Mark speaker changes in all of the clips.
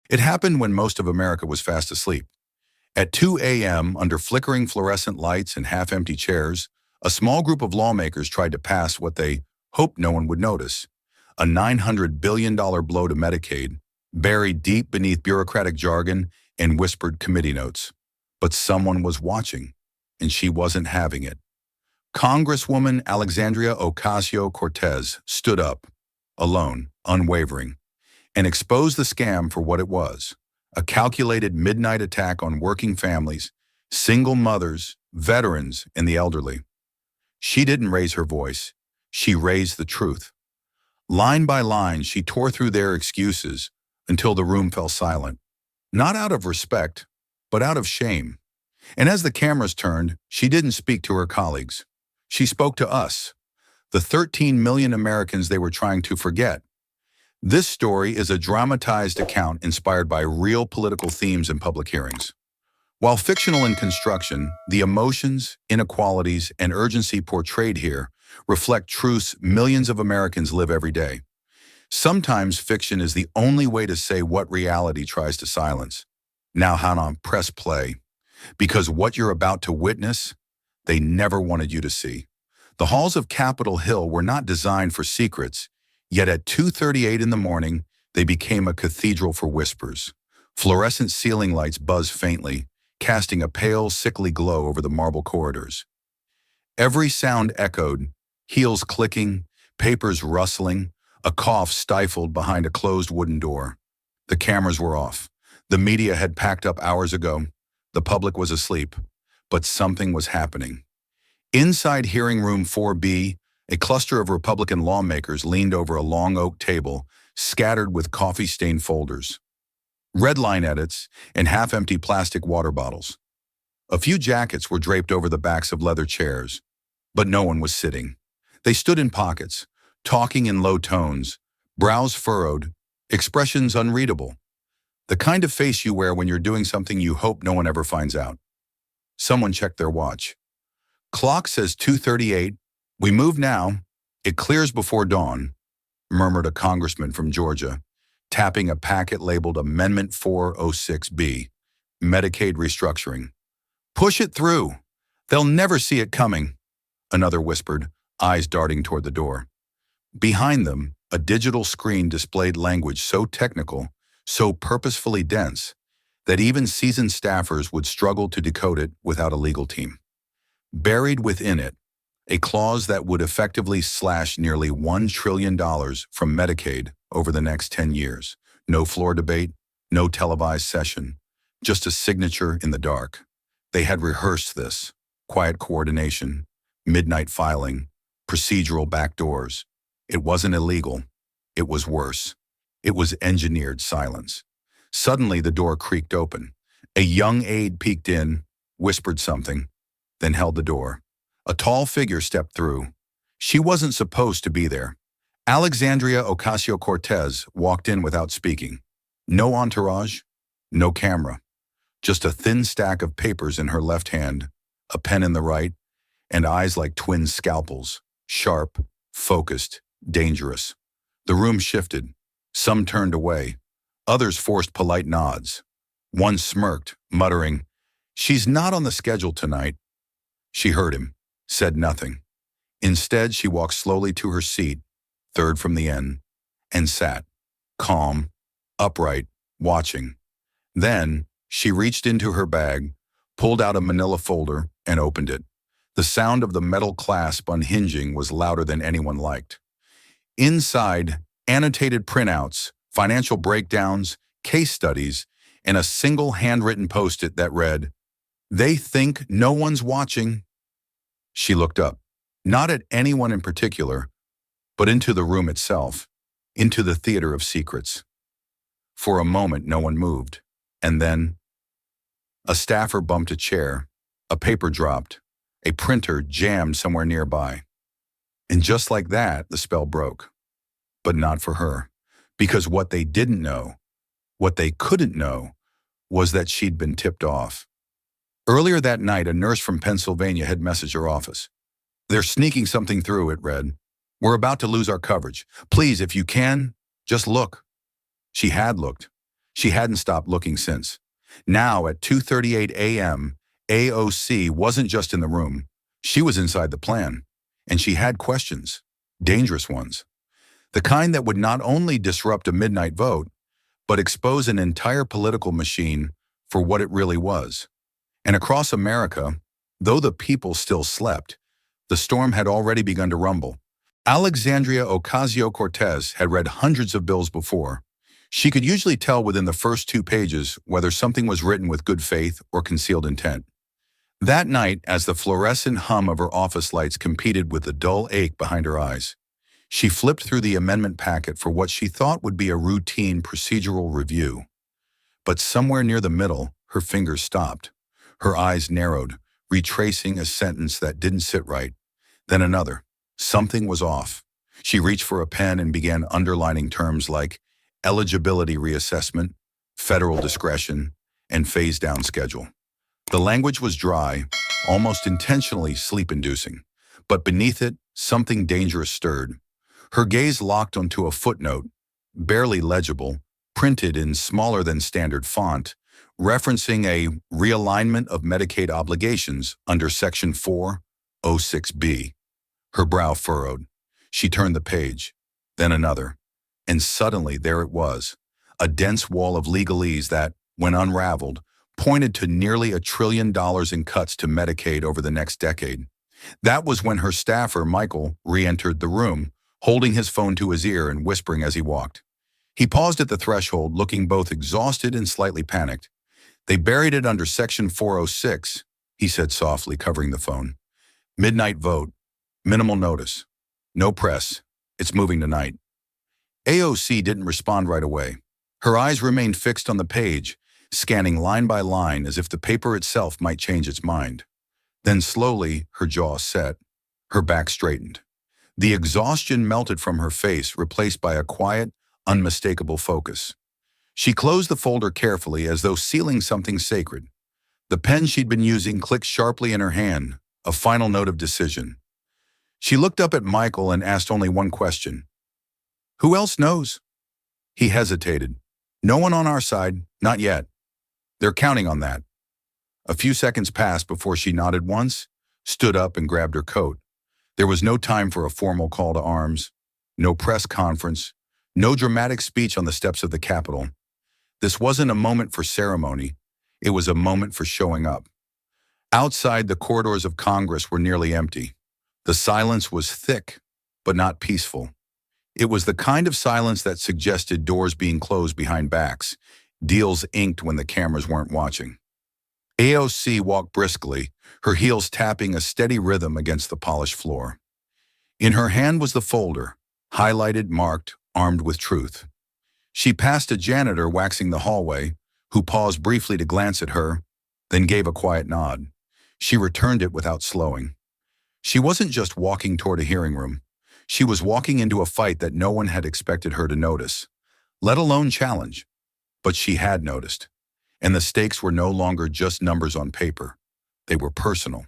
Speaker 1: It happened when most of America was fast asleep. At 2 a.m., under flickering fluorescent lights and half-empty chairs, a small group of lawmakers tried to pass what they hoped no one would notice: a $900 billion blow to Medicaid, buried deep beneath bureaucratic jargon and whispered committee notes. But someone was watching, and she wasn't having it. Congresswoman Alexandria Ocasio-Cortez stood up, alone, unwavering, and exposed the scam for what it was: a calculated midnight attack on working families, single mothers, veterans, and the elderly. She didn't raise her voice. She raised the truth. Line by line, she tore through their excuses until the room fell silent. Not out of respect, but out of shame. And as the cameras turned, she didn't speak to her colleagues. She spoke to us, the 13 million Americans they were trying to forget. This story is a dramatized account inspired by real political themes in public hearings. While fictional in construction, the emotions, inequalities, and urgency portrayed here reflect truths millions of Americans live every day. Sometimes fiction is the only way to say what reality tries to silence. Now, Hannah, press play. Because what you're about to witness, they never wanted you to see. The halls of Capitol Hill were not designed for secrets, yet at 2:38 in the morning, they became a cathedral for whispers. Fluorescent ceiling lights buzzed faintly, casting a pale, sickly glow over the marble corridors. Every sound echoed: heels clicking, papers rustling, a cough stifled behind a closed wooden door. The cameras were off. The media had packed up hours ago. The public was asleep, but something was happening. Inside hearing room 4B, a cluster of Republican lawmakers leaned over a long oak table, scattered with coffee-stained folders, red line edits, and half-empty plastic water bottles. A few jackets were draped over the backs of leather chairs, but no one was sitting. They stood in pockets, talking in low tones, brows furrowed, expressions unreadable. The kind of face you wear when you're doing something you hope no one ever finds out. Someone checked their watch. "Clock says 2:38. We move now. It clears before dawn," murmured a congressman from Georgia, tapping a packet labeled Amendment 406B, Medicaid restructuring. "Push it through. They'll never see it coming," another whispered, eyes darting toward the door. Behind them, a digital screen displayed language so technical, so purposefully dense, that even seasoned staffers would struggle to decode it without a legal team. Buried within it, a clause that would effectively slash nearly $1 trillion from Medicaid over the next 10 years. No floor debate, no televised session, just a signature in the dark. They had rehearsed this: quiet coordination, midnight filing, procedural backdoors. It wasn't illegal. It was worse. It was engineered silence. Suddenly, the door creaked open. A young aide peeked in, whispered something, then held the door. A tall figure stepped through. She wasn't supposed to be there. Alexandria Ocasio-Cortez walked in without speaking. No entourage, no camera. Just a thin stack of papers in her left hand, a pen in the right, and eyes like twin scalpels, sharp, focused, dangerous. The room shifted. Some turned away. Others forced polite nods. One smirked, muttering, "She's not on the schedule tonight." She heard him, said nothing. Instead, she walked slowly to her seat, third from the end, and sat, calm, upright, watching. Then, she reached into her bag, pulled out a manila folder, and opened it. The sound of the metal clasp unhinging was louder than anyone liked. Inside, annotated printouts, financial breakdowns, case studies, and a single handwritten post-it that read, "They think no one's watching." She looked up, not at anyone in particular, but into the room itself, into the theater of secrets. For a moment, no one moved, and then a staffer bumped a chair, a paper dropped, a printer jammed somewhere nearby. And just like that, the spell broke. But not for her, because what they didn't know, what they couldn't know, was that she'd been tipped off. Earlier that night, a nurse from Pennsylvania had messaged her office. "They're sneaking something through," it read. "We're about to lose our coverage. Please, if you can, just look." She had looked. She hadn't stopped looking since. Now, at 2:38 a.m., AOC wasn't just in the room. She was inside the plan. And she had questions. Dangerous ones. The kind that would not only disrupt a midnight vote, but expose an entire political machine for what it really was. And across America, though the people still slept, the storm had already begun to rumble. Alexandria Ocasio-Cortez had read hundreds of bills before. She could usually tell within the first 2 pages whether something was written with good faith or concealed intent. That night, as the fluorescent hum of her office lights competed with the dull ache behind her eyes, she flipped through the amendment packet for what she thought would be a routine procedural review. But somewhere near the middle, her fingers stopped. Her eyes narrowed, retracing a sentence that didn't sit right. Then another. Something was off. She reached for a pen and began underlining terms like eligibility reassessment, federal discretion, and phase-down schedule. The language was dry, almost intentionally sleep-inducing, but beneath it, something dangerous stirred. Her gaze locked onto a footnote, barely legible, printed in smaller than standard font, referencing a realignment of Medicaid obligations under Section 406B. Her brow furrowed. She turned the page, then another, and suddenly there it was, a dense wall of legalese that, when unraveled, pointed to nearly $1 trillion in cuts to Medicaid over the next decade. That was when her staffer, Michael, re-entered the room, holding his phone to his ear and whispering as he walked. He paused at the threshold, looking both exhausted and slightly panicked. "They buried it under Section 406, he said softly, covering the phone. "Midnight vote. Minimal notice. No press. It's moving tonight." AOC didn't respond right away. Her eyes remained fixed on the page, scanning line by line as if the paper itself might change its mind. Then slowly, her jaw set. Her back straightened. The exhaustion melted from her face, replaced by a quiet, unmistakable focus. She closed the folder carefully as though sealing something sacred. The pen she'd been using clicked sharply in her hand, a final note of decision. She looked up at Michael and asked only one question. "Who else knows?" He hesitated. "No one on our side, not yet. They're counting on that." A few seconds passed before she nodded once, stood up and grabbed her coat. There was no time for a formal call to arms, no press conference, no dramatic speech on the steps of the Capitol. This wasn't a moment for ceremony. It was a moment for showing up. Outside, the corridors of Congress were nearly empty. The silence was thick, but not peaceful. It was the kind of silence that suggested doors being closed behind backs, deals inked when the cameras weren't watching. AOC walked briskly, her heels tapping a steady rhythm against the polished floor. In her hand was the folder, highlighted, marked, armed with truth. She passed a janitor waxing the hallway, who paused briefly to glance at her, then gave a quiet nod. She returned it without slowing. She wasn't just walking toward a hearing room. She was walking into a fight that no one had expected her to notice, let alone challenge. But she had noticed. And the stakes were no longer just numbers on paper. They were personal.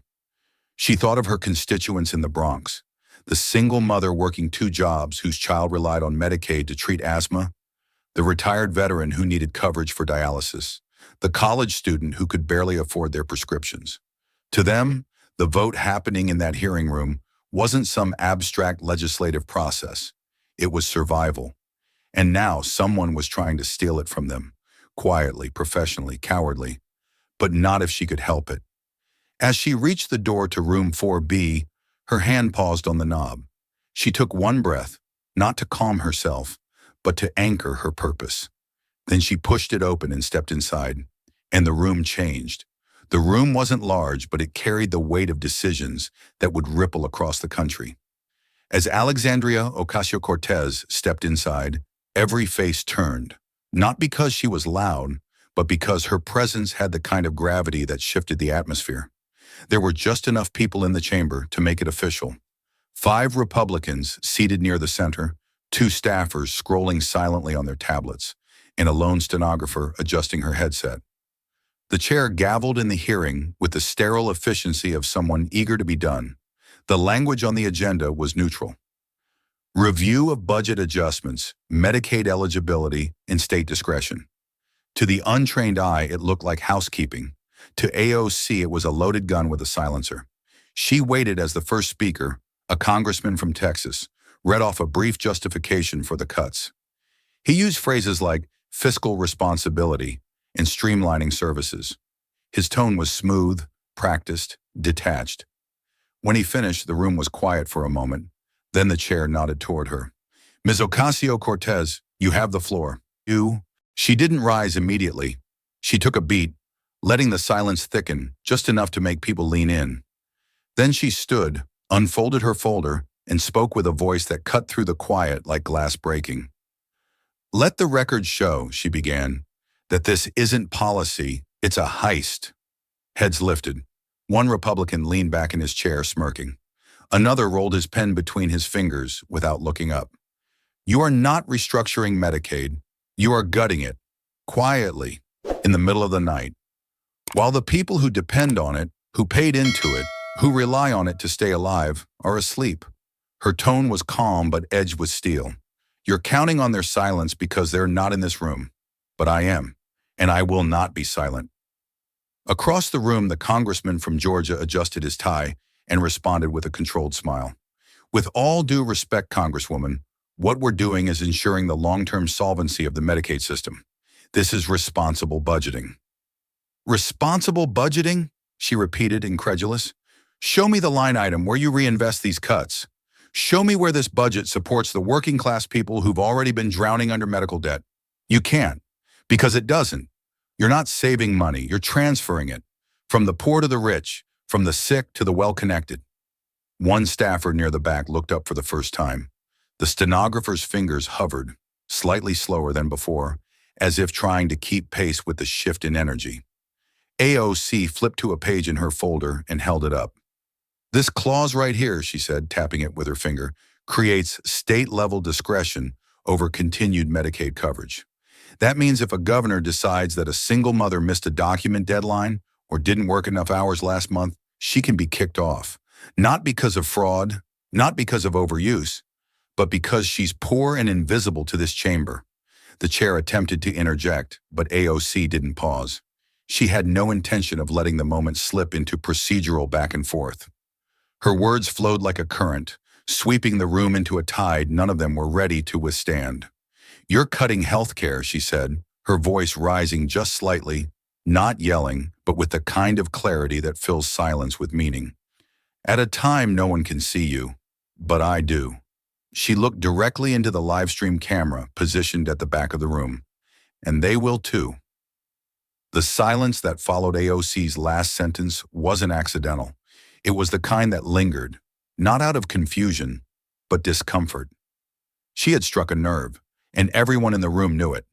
Speaker 1: She thought of her constituents in the Bronx, the single mother working 2 jobs whose child relied on Medicaid to treat asthma, the retired veteran who needed coverage for dialysis, the college student who could barely afford their prescriptions. To them, the vote happening in that hearing room wasn't some abstract legislative process. It was survival. And now someone was trying to steal it from them. Quietly, professionally, cowardly, but not if she could help it. As she reached the door to room 4B, her hand paused on the knob. She took one breath, not to calm herself, but to anchor her purpose. Then she pushed it open and stepped inside, and the room changed. The room wasn't large, but it carried the weight of decisions that would ripple across the country. As Alexandria Ocasio-Cortez stepped inside, every face turned. Not because she was loud, but because her presence had the kind of gravity that shifted the atmosphere. There were just enough people in the chamber to make it official. 5 Republicans seated near the center, 2 staffers scrolling silently on their tablets, and a lone stenographer adjusting her headset. The chair gavelled in the hearing with the sterile efficiency of someone eager to be done. The language on the agenda was neutral. Review of budget adjustments, Medicaid eligibility, and state discretion. To the untrained eye, it looked like housekeeping. To AOC, it was a loaded gun with a silencer. She waited as the first speaker, a congressman from Texas, read off a brief justification for the cuts. He used phrases like fiscal responsibility and streamlining services. His tone was smooth, practiced, detached. When he finished, the room was quiet for a moment. Then the chair nodded toward her. Ms. Ocasio-Cortez, you have the floor. You? She didn't rise immediately. She took a beat, letting the silence thicken, just enough to make people lean in. Then she stood, unfolded her folder, and spoke with a voice that cut through the quiet like glass breaking. Let the record show, she began, that this isn't policy, it's a heist. Heads lifted. One Republican leaned back in his chair, smirking. Another rolled his pen between his fingers without looking up. You are not restructuring Medicaid. You are gutting it, quietly, in the middle of the night. While the people who depend on it, who paid into it, who rely on it to stay alive, are asleep. Her tone was calm but edged with steel. You're counting on their silence because they're not in this room. But I am, and I will not be silent. Across the room, the congressman from Georgia adjusted his tie and responded with a controlled smile. With all due respect, Congresswoman, what we're doing is ensuring the long-term solvency of the Medicaid system. This is responsible budgeting. Responsible budgeting? She repeated, incredulous. Show me the line item where you reinvest these cuts. Show me where this budget supports the working class people who've already been drowning under medical debt. You can't, because it doesn't. You're not saving money, you're transferring it. From the poor to the rich, from the sick to the well-connected. One staffer near the back looked up for the first time. The stenographer's fingers hovered, slightly slower than before, as if trying to keep pace with the shift in energy. AOC flipped to a page in her folder and held it up. This clause right here, she said, tapping it with her finger, creates state-level discretion over continued Medicaid coverage. That means if a governor decides that a single mother missed a document deadline or didn't work enough hours last month, she can be kicked off. Not because of fraud, not because of overuse, but because she's poor and invisible to this chamber. The chair attempted to interject, but AOC didn't pause. She had no intention of letting the moment slip into procedural back and forth. Her words flowed like a current, sweeping the room into a tide none of them were ready to withstand. You're cutting healthcare, she said, her voice rising just slightly, not yelling, but with the kind of clarity that fills silence with meaning. At a time no one can see you, but I do. She looked directly into the live stream camera positioned at the back of the room. And they will too. The silence that followed AOC's last sentence wasn't accidental. It was the kind that lingered, not out of confusion, but discomfort. She had struck a nerve, and everyone in the room knew it.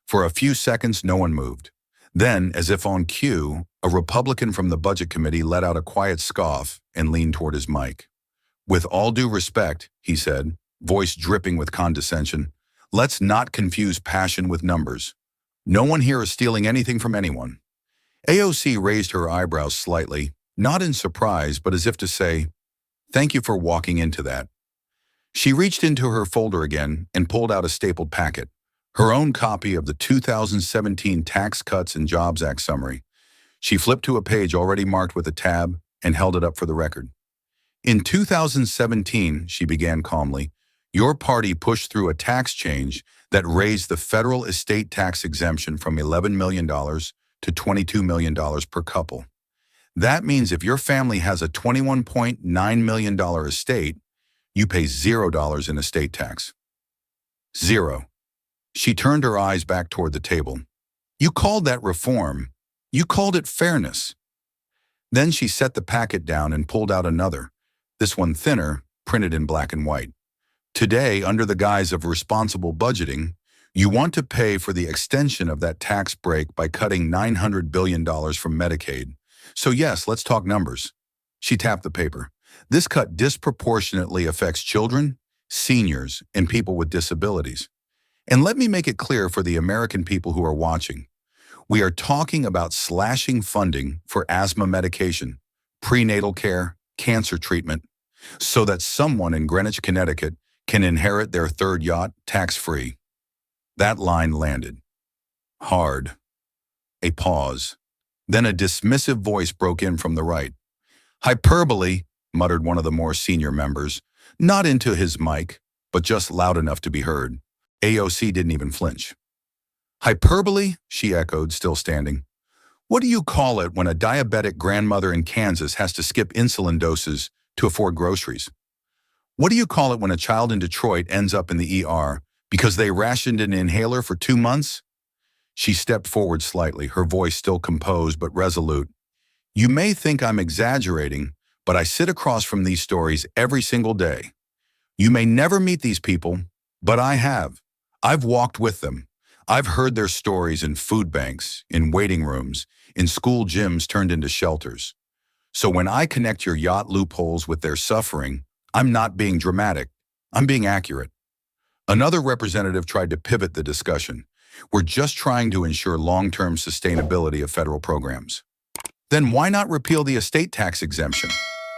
Speaker 1: For a few seconds, no one moved. Then, as if on cue, a Republican from the Budget Committee let out a quiet scoff and leaned toward his mic. With all due respect, he said, voice dripping with condescension, let's not confuse passion with numbers. No one here is stealing anything from anyone. AOC raised her eyebrows slightly, not in surprise, but as if to say, thank you for walking into that. She reached into her folder again and pulled out a stapled packet, her own copy of the 2017 Tax Cuts and Jobs Act summary. She flipped to a page already marked with a tab and held it up for the record. In 2017, she began calmly, your party pushed through a tax change that raised the federal estate tax exemption from $11 million to $22 million per couple. That means if your family has a $21.9 million estate, you pay $0 in estate tax. Zero. She turned her eyes back toward the table. You called that reform. You called it fairness. Then she set the packet down and pulled out another, this one thinner, printed in black and white. Today, under the guise of responsible budgeting, you want to pay for the extension of that tax break by cutting $900 billion from Medicaid. So yes, let's talk numbers. She tapped the paper. This cut disproportionately affects children, seniors, and people with disabilities. And let me make it clear for the American people who are watching. We are talking about slashing funding for asthma medication, prenatal care, cancer treatment, so that someone in Greenwich, Connecticut can inherit their third yacht tax-free. That line landed. Hard. A pause. Then a dismissive voice broke in from the right. "Hyperbole," muttered one of the more senior members, not into his mic, but just loud enough to be heard. AOC didn't even flinch. "Hyperbole?" she echoed, still standing. "What do you call it when a diabetic grandmother in Kansas has to skip insulin doses to afford groceries? What do you call it when a child in Detroit ends up in the ER because they rationed an inhaler for 2 months?" She stepped forward slightly, her voice still composed but resolute. "You may think I'm exaggerating, but I sit across from these stories every single day. You may never meet these people, but I have. I've walked with them. I've heard their stories in food banks, in waiting rooms, in school gyms turned into shelters. So when I connect your yacht loopholes with their suffering, I'm not being dramatic. I'm being accurate." Another representative tried to pivot the discussion. "We're just trying to ensure long-term sustainability of federal programs." "Then why not repeal the estate tax exemption?"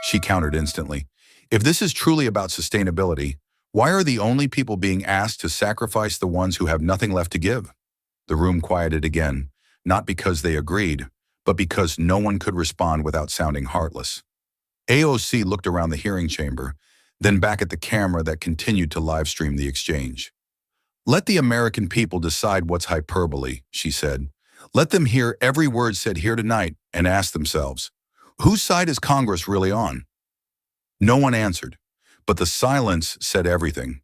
Speaker 1: she countered instantly. "If this is truly about sustainability, why are the only people being asked to sacrifice the ones who have nothing left to give?" The room quieted again, not because they agreed, but because no one could respond without sounding heartless. AOC looked around the hearing chamber, then back at the camera that continued to live stream the exchange. "Let the American people decide what's hyperbole," she said. "Let them hear every word said here tonight and ask themselves, whose side is Congress really on?" No one answered, but the silence said everything.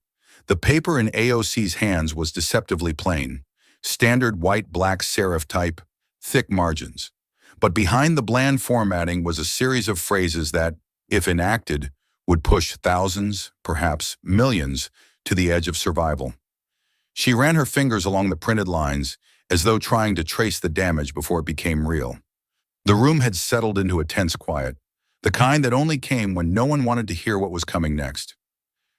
Speaker 1: The paper in AOC's hands was deceptively plain, standard white-black serif type, thick margins. But behind the bland formatting was a series of phrases that, if enacted, would push thousands, perhaps millions, to the edge of survival. She ran her fingers along the printed lines, as though trying to trace the damage before it became real. The room had settled into a tense quiet, the kind that only came when no one wanted to hear what was coming next.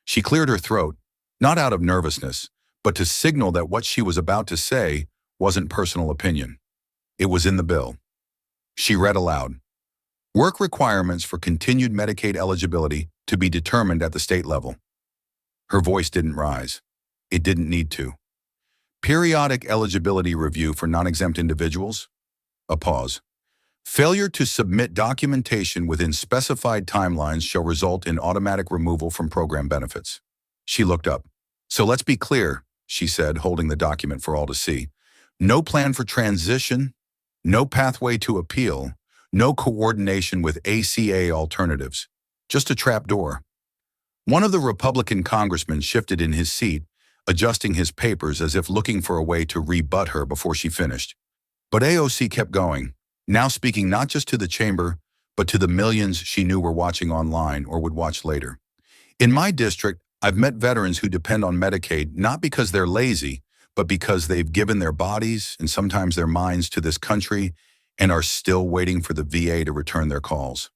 Speaker 1: She cleared her throat, not out of nervousness, but to signal that what she was about to say wasn't personal opinion. It was in the bill. She read aloud. "Work requirements for continued Medicaid eligibility to be determined at the state level." Her voice didn't rise. It didn't need to. "Periodic eligibility review for non-exempt individuals." A pause. "Failure to submit documentation within specified timelines shall result in automatic removal from program benefits." She looked up. "So let's be clear," she said, holding the document for all to see. "No plan for transition, no pathway to appeal, no coordination with ACA alternatives. Just a trapdoor." One of the Republican congressmen shifted in his seat, adjusting his papers as if looking for a way to rebut her before she finished. But AOC kept going, now speaking not just to the chamber, but to the millions she knew were watching online or would watch later. "In my district, I've met veterans who depend on Medicaid not because they're lazy, but because they've given their bodies and sometimes their minds to this country and are still waiting for the VA to return their calls.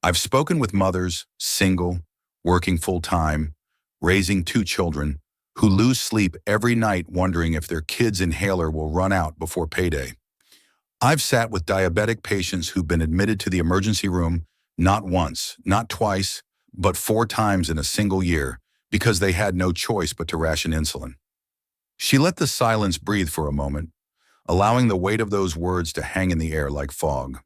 Speaker 1: I've spoken with mothers, single, working full-time, raising 2 children, who lose sleep every night wondering if their kid's inhaler will run out before payday. I've sat with diabetic patients who've been admitted to the emergency room not once, not twice, but 4 times in a single year because they had no choice but to ration insulin." She let the silence breathe for a moment, allowing the weight of those words to hang in the air like fog.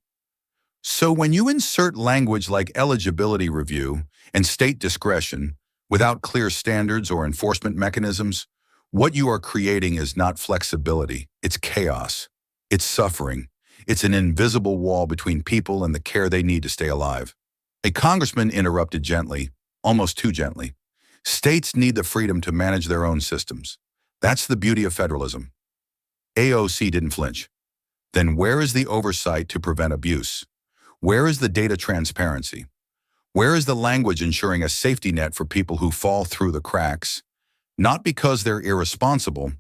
Speaker 1: "So when you insert language like eligibility review and state discretion without clear standards or enforcement mechanisms, what you are creating is not flexibility, it's chaos. It's suffering. It's an invisible wall between people and the care they need to stay alive." A congressman interrupted gently, almost too gently. "States need the freedom to manage their own systems. That's the beauty of federalism." AOC didn't flinch. "Then where is the oversight to prevent abuse? Where is the data transparency? Where is the language ensuring a safety net for people who fall through the cracks, not because they're irresponsible,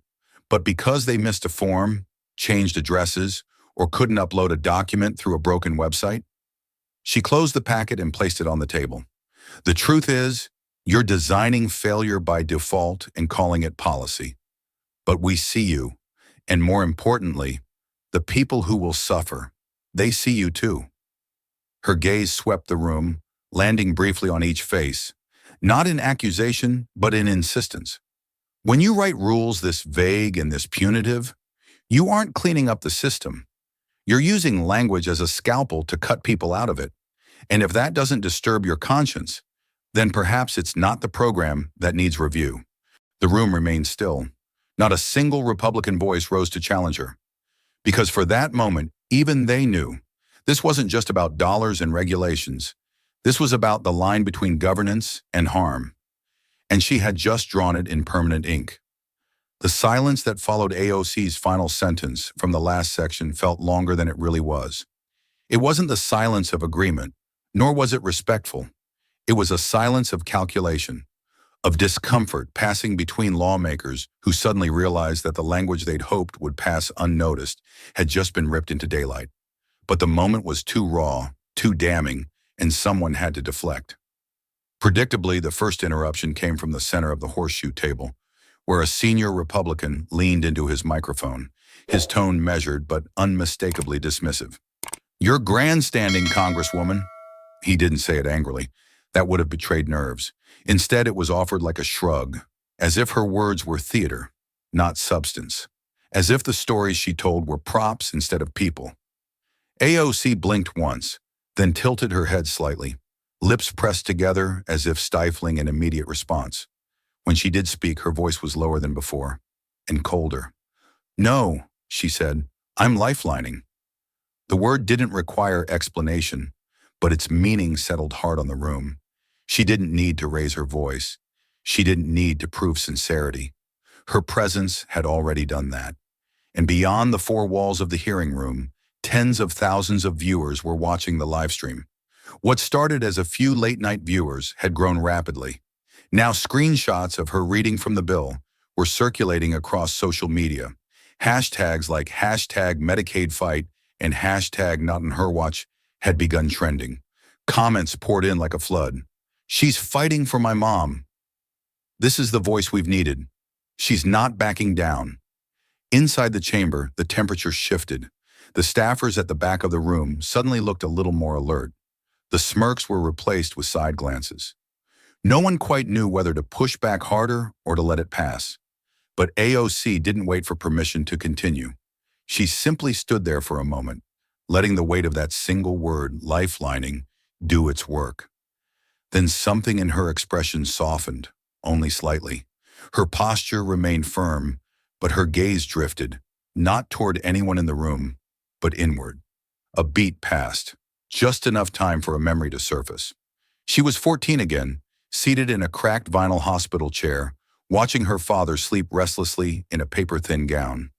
Speaker 1: but because they missed a form, changed addresses, or couldn't upload a document through a broken website?" She closed the packet and placed it on the table. "The truth is, you're designing failure by default and calling it policy. But we see you, and more importantly, the people who will suffer, they see you too." Her gaze swept the room, landing briefly on each face, not in accusation, but in insistence. "When you write rules this vague and this punitive, you aren't cleaning up the system. You're using language as a scalpel to cut people out of it. And if that doesn't disturb your conscience, then perhaps it's not the program that needs review." The room remained still. Not a single Republican voice rose to challenge her. Because for that moment, even they knew this wasn't just about dollars and regulations. This was about the line between governance and harm. And she had just drawn it in permanent ink. The silence that followed AOC's final sentence from the last section felt longer than it really was. It wasn't the silence of agreement, nor was it respectful. It was a silence of calculation, of discomfort passing between lawmakers who suddenly realized that the language they'd hoped would pass unnoticed had just been ripped into daylight. But the moment was too raw, too damning, and someone had to deflect. Predictably, the first interruption came from the center of the horseshoe table, where a senior Republican leaned into his microphone, his tone measured but unmistakably dismissive. "You're grandstanding, Congresswoman." He didn't say it angrily. That would have betrayed nerves. Instead, it was offered like a shrug, as if her words were theater, not substance, as if the stories she told were props instead of people. AOC blinked once, then tilted her head slightly, lips pressed together as if stifling an immediate response. When she did speak, her voice was lower than before, and colder. "No," she said, "I'm lifelining." The word didn't require explanation, but its meaning settled hard on the room. She didn't need to raise her voice. She didn't need to prove sincerity. Her presence had already done that. And beyond the four walls of the hearing room, tens of thousands of viewers were watching the live stream. What started as a few late-night viewers had grown rapidly. Now screenshots of her reading from the bill were circulating across social media. Hashtags like hashtag Medicaid fight and hashtag not on her watch had begun trending. Comments poured in like a flood. "She's fighting for my mom. This is the voice we've needed. She's not backing down." Inside the chamber, the temperature shifted. The staffers at the back of the room suddenly looked a little more alert. The smirks were replaced with side glances. No one quite knew whether to push back harder or to let it pass. But AOC didn't wait for permission to continue. She simply stood there for a moment, letting the weight of that single word, lifelining, do its work. Then something in her expression softened, only slightly. Her posture remained firm, but her gaze drifted, not toward anyone in the room, but inward. A beat passed, just enough time for a memory to surface. She was 14 again, seated in a cracked vinyl hospital chair, watching her father sleep restlessly in a paper-thin gown.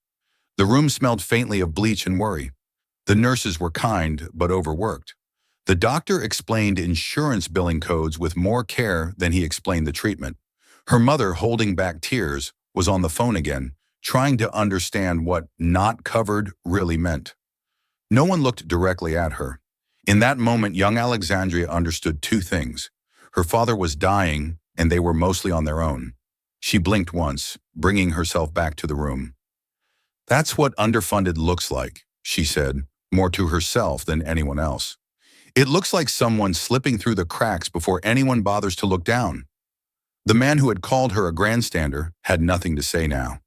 Speaker 1: The room smelled faintly of bleach and worry. The nurses were kind, but overworked. The doctor explained insurance billing codes with more care than he explained the treatment. Her mother, holding back tears, was on the phone again, trying to understand what "not covered" really meant. No one looked directly at her. In that moment, young Alexandria understood two things. Her father was dying, and they were mostly on their own. She blinked once, bringing herself back to the room. "That's what underfunded looks like," she said, more to herself than anyone else. "It looks like someone slipping through the cracks before anyone bothers to look down." The man who had called her a grandstander had nothing to say now.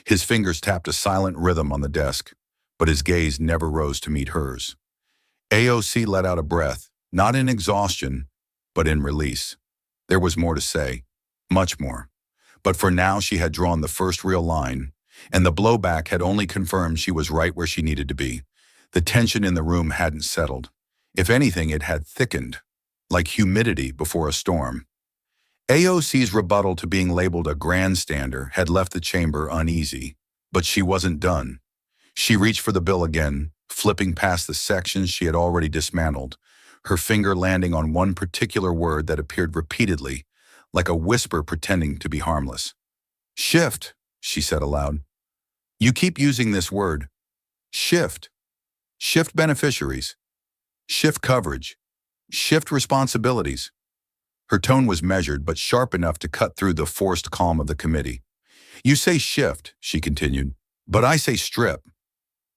Speaker 1: His fingers tapped a silent rhythm on the desk, but his gaze never rose to meet hers. AOC let out a breath, not in exhaustion, but in release. There was more to say, much more. But for now she had drawn the first real line, and the blowback had only confirmed she was right where she needed to be. The tension in the room hadn't settled. If anything, it had thickened, like humidity before a storm. AOC's rebuttal to being labeled a grandstander had left the chamber uneasy, but she wasn't done. She reached for the bill again, flipping past the sections she had already dismantled, her finger landing on one particular word that appeared repeatedly, like a whisper pretending to be harmless. "Shift," she said aloud. "You keep using this word. Shift. Shift beneficiaries. Shift coverage. Shift responsibilities." Her tone was measured but sharp enough to cut through the forced calm of the committee. "You say shift," she continued, "but I say strip.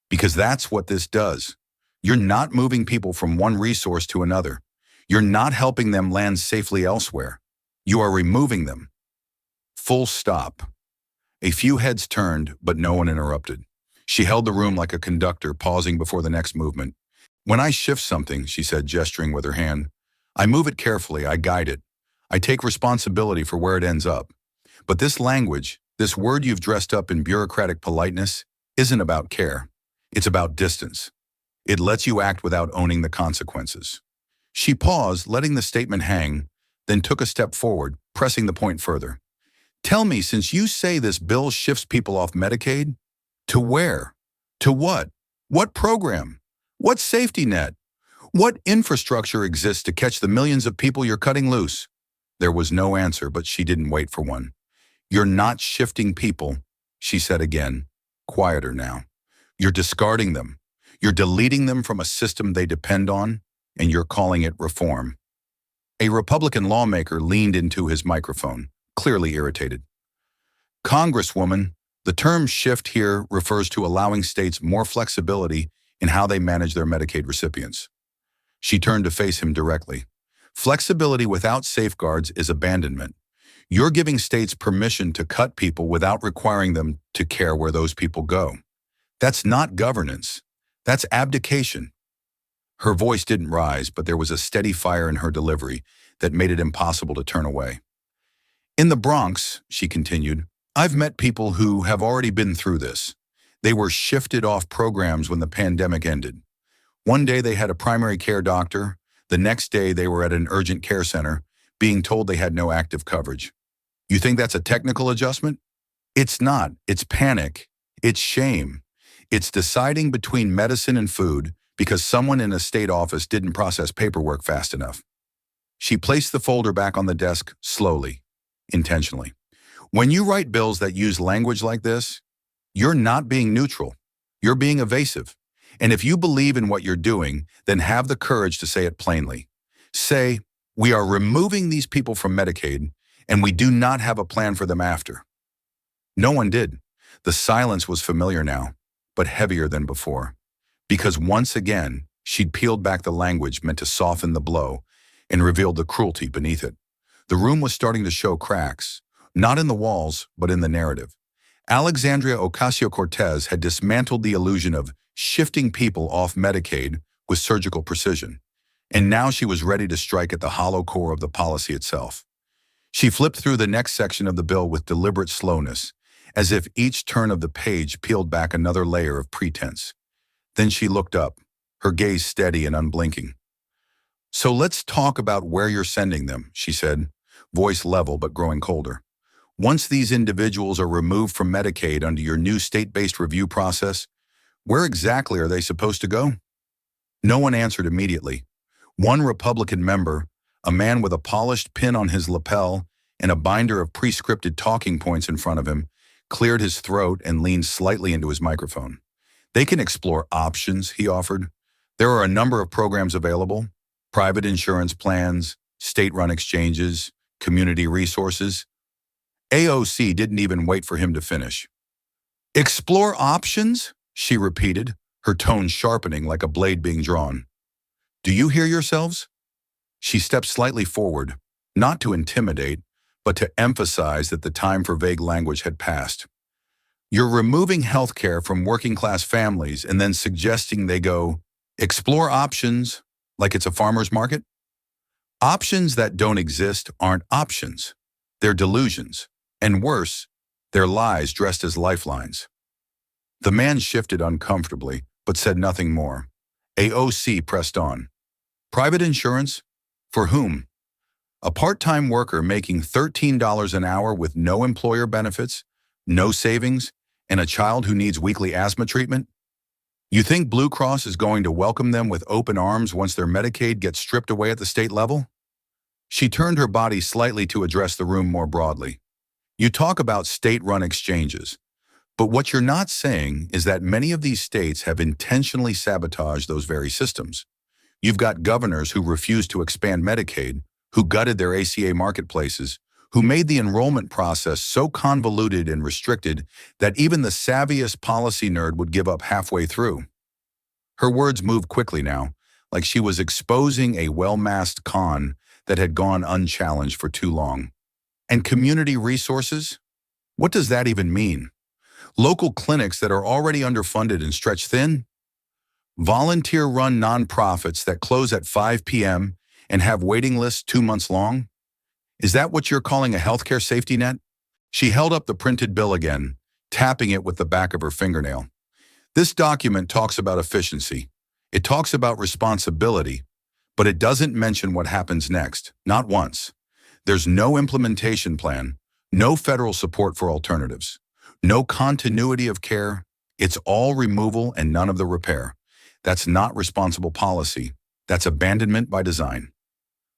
Speaker 1: Because that's what this does. You're not moving people from one resource to another. You're not helping them land safely elsewhere. You are removing them. Full stop." A few heads turned, but no one interrupted. She held the room like a conductor, pausing before the next movement. When I shift something, she said, gesturing with her hand, I move it carefully, I guide it. I take responsibility for where it ends up. But this language, this word you've dressed up in bureaucratic politeness, isn't about care. It's about distance. It lets you act without owning the consequences. She paused, letting the statement hang, then took a step forward, pressing the point further. Tell me, since you say this bill shifts people off Medicaid, to where? To what? What program? What safety net? What infrastructure exists to catch the millions of people you're cutting loose? There was no answer, but she didn't wait for one. You're not shifting people, she said again, quieter now. You're discarding them. You're deleting them from a system they depend on, and you're calling it reform. A Republican lawmaker leaned into his microphone, clearly irritated. Congresswoman, the term shift here refers to allowing states more flexibility in how they manage their Medicaid recipients. She turned to face him directly. Flexibility without safeguards is abandonment. You're giving states permission to cut people without requiring them to care where those people go. That's not governance. That's abdication. Her voice didn't rise, but there was a steady fire in her delivery that made it impossible to turn away. In the Bronx, she continued, I've met people who have already been through this. They were shifted off programs when the pandemic ended. One day they had a primary care doctor. The next day they were at an urgent care center, being told they had no active coverage. You think that's a technical adjustment? It's not. It's panic. It's shame. It's deciding between medicine and food because someone in a state office didn't process paperwork fast enough. She placed the folder back on the desk slowly, intentionally. When you write bills that use language like this, you're not being neutral. You're being evasive. And if you believe in what you're doing, then have the courage to say it plainly. Say, we are removing these people from Medicaid, and we do not have a plan for them after. No one did. The silence was familiar now, but heavier than before. Because once again, she'd peeled back the language meant to soften the blow and revealed the cruelty beneath it. The room was starting to show cracks, not in the walls, but in the narrative. Alexandria Ocasio-Cortez had dismantled the illusion of shifting people off Medicaid with surgical precision, and now she was ready to strike at the hollow core of the policy itself. She flipped through the next section of the bill with deliberate slowness, as if each turn of the page peeled back another layer of pretense. Then she looked up, her gaze steady and unblinking. So let's talk about where you're sending them, she said, voice level but growing colder. Once these individuals are removed from Medicaid under your new state-based review process, where exactly are they supposed to go? No one answered immediately. One Republican member, a man with a polished pin on his lapel and a binder of pre-scripted talking points in front of him, cleared his throat and leaned slightly into his microphone. They can explore options, he offered. There are a number of programs available: private insurance plans, state-run exchanges, community resources. AOC didn't even wait for him to finish. Explore options? She repeated, her tone sharpening like a blade being drawn. Do you hear yourselves? She stepped slightly forward, not to intimidate, but to emphasize that the time for vague language had passed. You're removing health care from working-class families and then suggesting they go, explore options, like it's a farmer's market? Options that don't exist aren't options. They're delusions. And worse, they're lies dressed as lifelines. The man shifted uncomfortably, but said nothing more. AOC pressed on. Private insurance? For whom? A part-time worker making $13 an hour with no employer benefits, no savings, and a child who needs weekly asthma treatment? You think Blue Cross is going to welcome them with open arms once their Medicaid gets stripped away at the state level? She turned her body slightly to address the room more broadly. You talk about state-run exchanges, but what you're not saying is that many of these states have intentionally sabotaged those very systems. You've got governors who refuse to expand Medicaid, who gutted their ACA marketplaces, who made the enrollment process so convoluted and restricted that even the savviest policy nerd would give up halfway through. Her words moved quickly now, like she was exposing a well-masked con that had gone unchallenged for too long. And community resources? What does that even mean? Local clinics that are already underfunded and stretched thin? Volunteer-run nonprofits that close at 5 p.m. and have waiting lists 2 months long? Is that what you're calling a healthcare safety net? She held up the printed bill again, tapping it with the back of her fingernail. This document talks about efficiency. It talks about responsibility, but it doesn't mention what happens next, not once. There's no implementation plan, no federal support for alternatives, no continuity of care. It's all removal and none of the repair. That's not responsible policy. That's abandonment by design.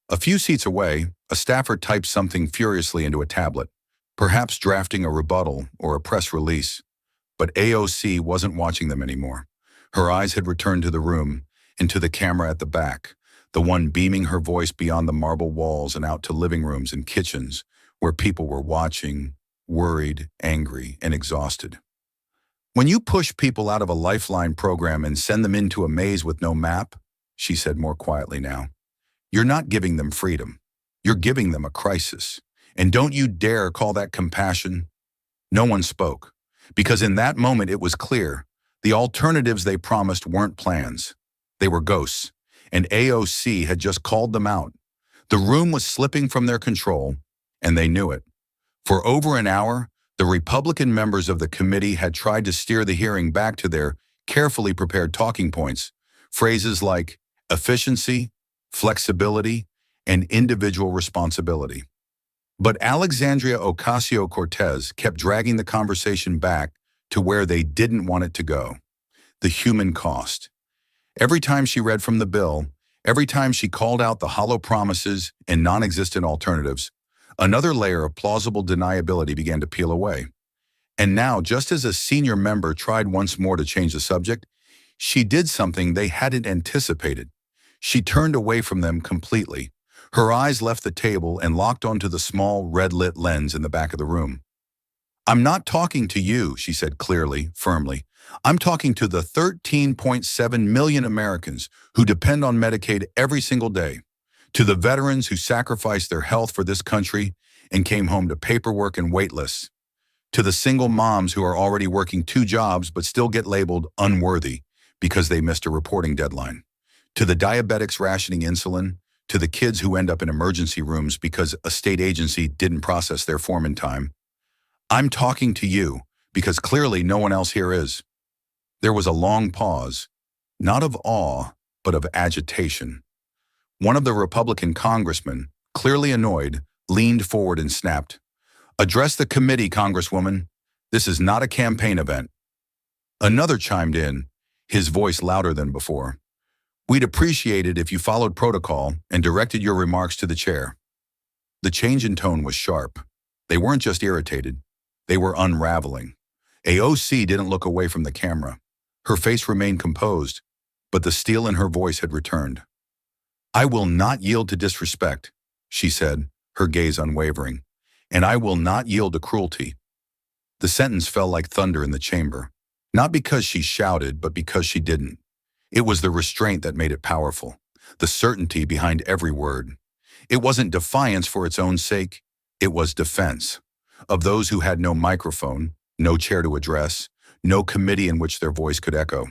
Speaker 1: A few seats away, a staffer typed something furiously into a tablet, perhaps drafting a rebuttal or a press release. But AOC wasn't watching them anymore. Her eyes had returned to the room, and to the camera at the back, the one beaming her voice beyond the marble walls and out to living rooms and kitchens, where people were watching, worried, angry, and exhausted. When you push people out of a lifeline program and send them into a maze with no map, she said more quietly now, you're not giving them freedom. You're giving them a crisis. And don't you dare call that compassion. No one spoke, because in that moment it was clear the alternatives they promised weren't plans. They were ghosts, and AOC had just called them out. The room was slipping from their control, and they knew it. For over an hour, the Republican members of the committee had tried to steer the hearing back to their carefully prepared talking points, phrases like efficiency, flexibility, and individual responsibility. But Alexandria Ocasio-Cortez kept dragging the conversation back to where they didn't want it to go, the human cost. Every time she read from the bill, every time she called out the hollow promises and non-existent alternatives, another layer of plausible deniability began to peel away. And now, just as a senior member tried once more to change the subject, she did something they hadn't anticipated. She turned away from them completely. Her eyes left the table and locked onto the small, red-lit lens in the back of the room. I'm not talking to you, she said clearly, firmly. I'm talking to the 13.7 million Americans who depend on Medicaid every single day, to the veterans who sacrificed their health for this country and came home to paperwork and wait lists, to the single moms who are already working 2 jobs but still get labeled unworthy because they missed a reporting deadline, to the diabetics rationing insulin, to the kids who end up in emergency rooms because a state agency didn't process their form in time. I'm talking to you because clearly no one else here is. There was a long pause, not of awe, but of agitation. One of the Republican congressmen, clearly annoyed, leaned forward and snapped, "Address the committee, Congresswoman. This is not a campaign event." Another chimed in, his voice louder than before. "We'd appreciate it if you followed protocol and directed your remarks to the chair." The change in tone was sharp. They weren't just irritated. They were unraveling. AOC didn't look away from the camera. Her face remained composed, but the steel in her voice had returned. "I will not yield to disrespect," she said, her gaze unwavering, "and I will not yield to cruelty." The sentence fell like thunder in the chamber, not because she shouted, but because she didn't. It was the restraint that made it powerful, the certainty behind every word. It wasn't defiance for its own sake, it was defense of those who had no microphone, no chair to address, no committee in which their voice could echo.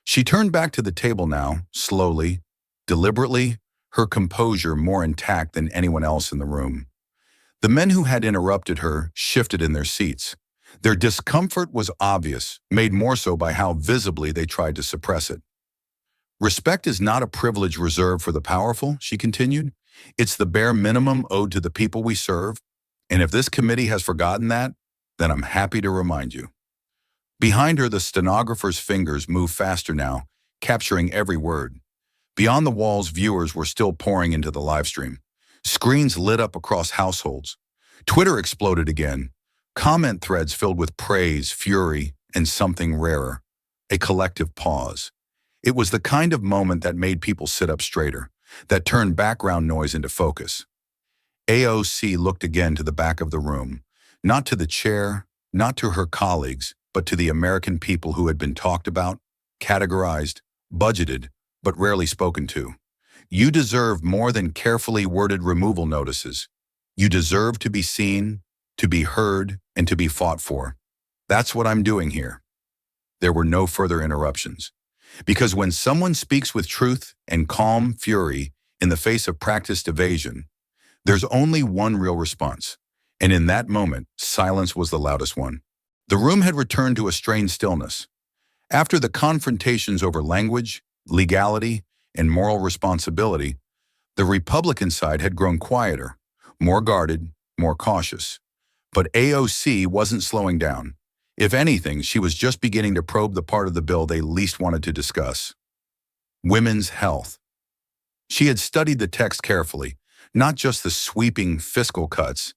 Speaker 1: She turned back to the table now, slowly, deliberately, her composure more intact than anyone else in the room. The men who had interrupted her shifted in their seats. Their discomfort was obvious, made more so by how visibly they tried to suppress it. "Respect is not a privilege reserved for the powerful," she continued. "It's the bare minimum owed to the people we serve. And if this committee has forgotten that, then I'm happy to remind you." Behind her, the stenographer's fingers moved faster now, capturing every word. Beyond the walls, viewers were still pouring into the live stream. Screens lit up across households. Twitter exploded again. Comment threads filled with praise, fury, and something rarer, a collective pause. It was the kind of moment that made people sit up straighter, that turned background noise into focus. AOC looked again to the back of the room, not to the chair, not to her colleagues, but to the American people who had been talked about, categorized, budgeted, but rarely spoken to. You deserve more than carefully worded removal notices. You deserve to be seen, to be heard, and to be fought for. That's what I'm doing here. There were no further interruptions. Because when someone speaks with truth and calm fury in the face of practiced evasion, there's only one real response. And in that moment, silence was the loudest one. The room had returned to a strained stillness. After the confrontations over language, legality, and moral responsibility, the Republican side had grown quieter, more guarded, more cautious. But AOC wasn't slowing down. If anything, she was just beginning to probe the part of the bill they least wanted to discuss: women's health. She had studied the text carefully, not just the sweeping fiscal cuts,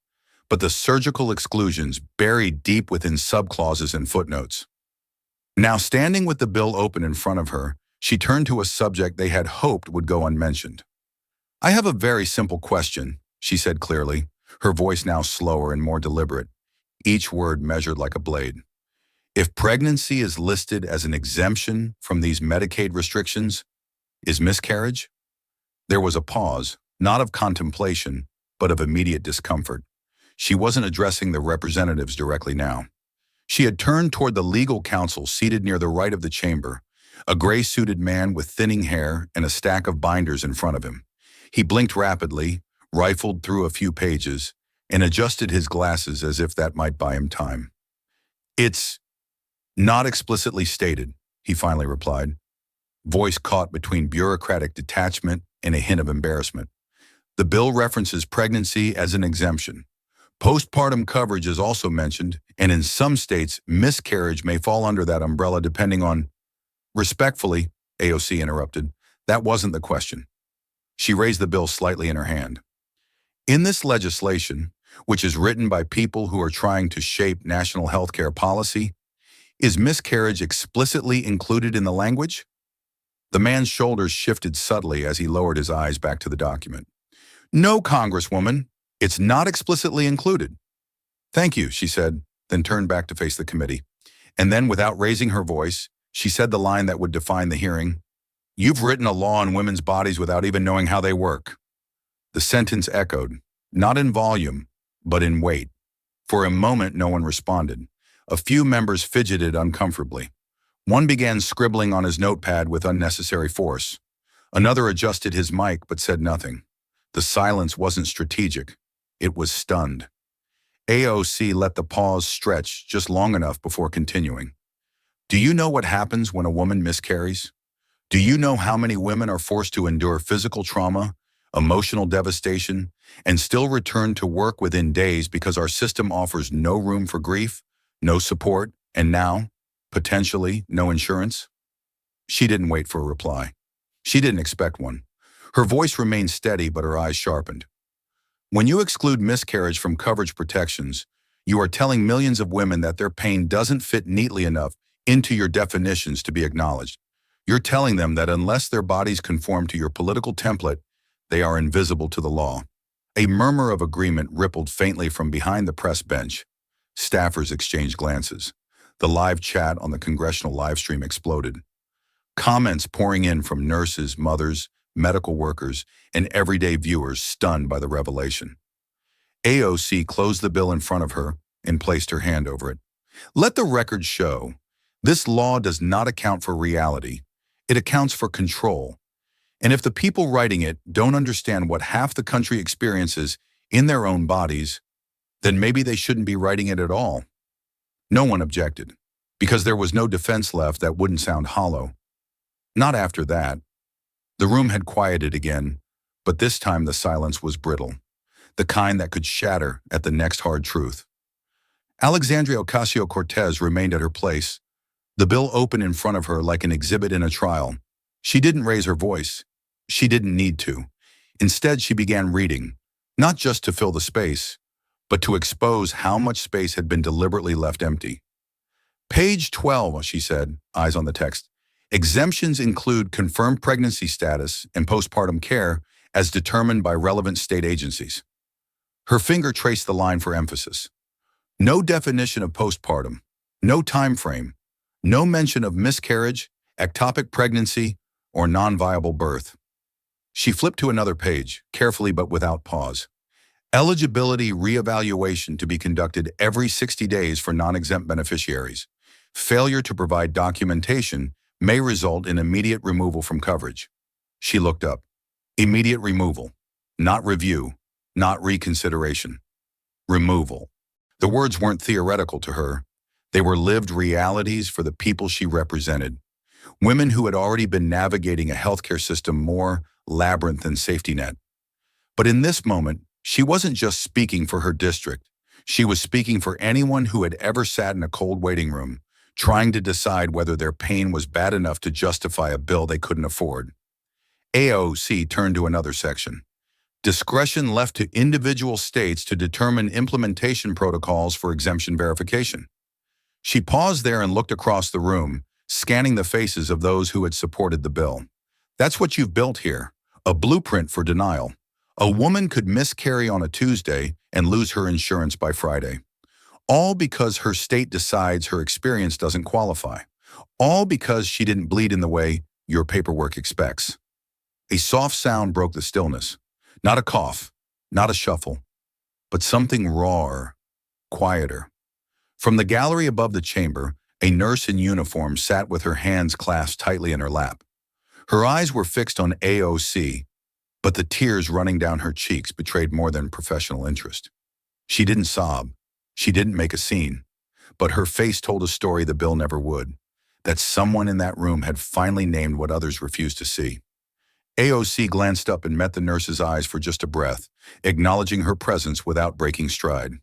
Speaker 1: but the surgical exclusions buried deep within subclauses and footnotes. Now, standing with the bill open in front of her, she turned to a subject they had hoped would go unmentioned. "I have a very simple question," she said clearly, her voice now slower and more deliberate, each word measured like a blade. "If pregnancy is listed as an exemption from these Medicaid restrictions, is miscarriage?" There was a pause, not of contemplation, but of immediate discomfort. She wasn't addressing the representatives directly now. She had turned toward the legal counsel seated near the right of the chamber, a gray-suited man with thinning hair and a stack of binders in front of him. He blinked rapidly, rifled through a few pages, and adjusted his glasses as if that might buy him time. "It's not explicitly stated," he finally replied, voice caught between bureaucratic detachment and a hint of embarrassment. "The bill references pregnancy as an exemption. Postpartum coverage is also mentioned, and in some states, miscarriage may fall under that umbrella depending on—" "Respectfully," AOC interrupted, "that wasn't the question." She raised the bill slightly in her hand. "In this legislation, which is written by people who are trying to shape national healthcare policy, is miscarriage explicitly included in the language?" The man's shoulders shifted subtly as he lowered his eyes back to the document. "No, Congresswoman, it's not explicitly included." "Thank you," she said, then turned back to face the committee. And then, without raising her voice, she said the line that would define the hearing: "You've written a law on women's bodies without even knowing how they work." The sentence echoed, not in volume, but in weight. For a moment, no one responded. A few members fidgeted uncomfortably. One began scribbling on his notepad with unnecessary force. Another adjusted his mic but said nothing. The silence wasn't strategic. It was stunned. AOC let the pause stretch just long enough before continuing. "Do you know what happens when a woman miscarries? Do you know how many women are forced to endure physical trauma, emotional devastation, and still return to work within days because our system offers no room for grief, no support, and now, potentially, no insurance?" She didn't wait for a reply. She didn't expect one. Her voice remained steady, but her eyes sharpened. "When you exclude miscarriage from coverage protections, you are telling millions of women that their pain doesn't fit neatly enough into your definitions to be acknowledged. You're telling them that unless their bodies conform to your political template, they are invisible to the law." A murmur of agreement rippled faintly from behind the press bench. Staffers exchanged glances. The live chat on the congressional livestream exploded. Comments pouring in from nurses, mothers, medical workers, and everyday viewers stunned by the revelation. AOC closed the bill in front of her and placed her hand over it. "Let the record show, this law does not account for reality. It accounts for control. And if the people writing it don't understand what half the country experiences in their own bodies, then maybe they shouldn't be writing it at all." No one objected, because there was no defense left that wouldn't sound hollow. Not after that. The room had quieted again, but this time the silence was brittle, the kind that could shatter at the next hard truth. Alexandria Ocasio-Cortez remained at her place, the bill open in front of her like an exhibit in a trial. She didn't raise her voice. She didn't need to. Instead, she began reading, not just to fill the space, but to expose how much space had been deliberately left empty. "Page 12, she said, eyes on the text. "Exemptions include confirmed pregnancy status and postpartum care as determined by relevant state agencies." Her finger traced the line for emphasis. No definition of postpartum, no time frame, no mention of miscarriage, ectopic pregnancy, or non-viable birth. She flipped to another page, carefully but without pause. Eligibility reevaluation to be conducted every 60 days for non-exempt beneficiaries. Failure to provide documentation may result in immediate removal from coverage. She looked up. Immediate removal. Not review. Not reconsideration. Removal. The words weren't theoretical to her. They were lived realities for the people she represented. Women who had already been navigating a healthcare system more labyrinth than safety net. But in this moment, she wasn't just speaking for her district. She was speaking for anyone who had ever sat in a cold waiting room, trying to decide whether their pain was bad enough to justify a bill they couldn't afford. AOC turned to another section. Discretion left to individual states to determine implementation protocols for exemption verification. She paused there and looked across the room, scanning the faces of those who had supported the bill. That's what you've built here, a blueprint for denial. A woman could miscarry on a Tuesday and lose her insurance by Friday. All because her state decides her experience doesn't qualify. All because she didn't bleed in the way your paperwork expects. A soft sound broke the stillness. Not a cough, not a shuffle, but something rawer, quieter. From the gallery above the chamber, a nurse in uniform sat with her hands clasped tightly in her lap. Her eyes were fixed on AOC, but the tears running down her cheeks betrayed more than professional interest. She didn't sob. She didn't make a scene. But her face told a story the bill never would, that someone in that room had finally named what others refused to see. AOC glanced up and met the nurse's eyes for just a breath, acknowledging her presence without breaking stride.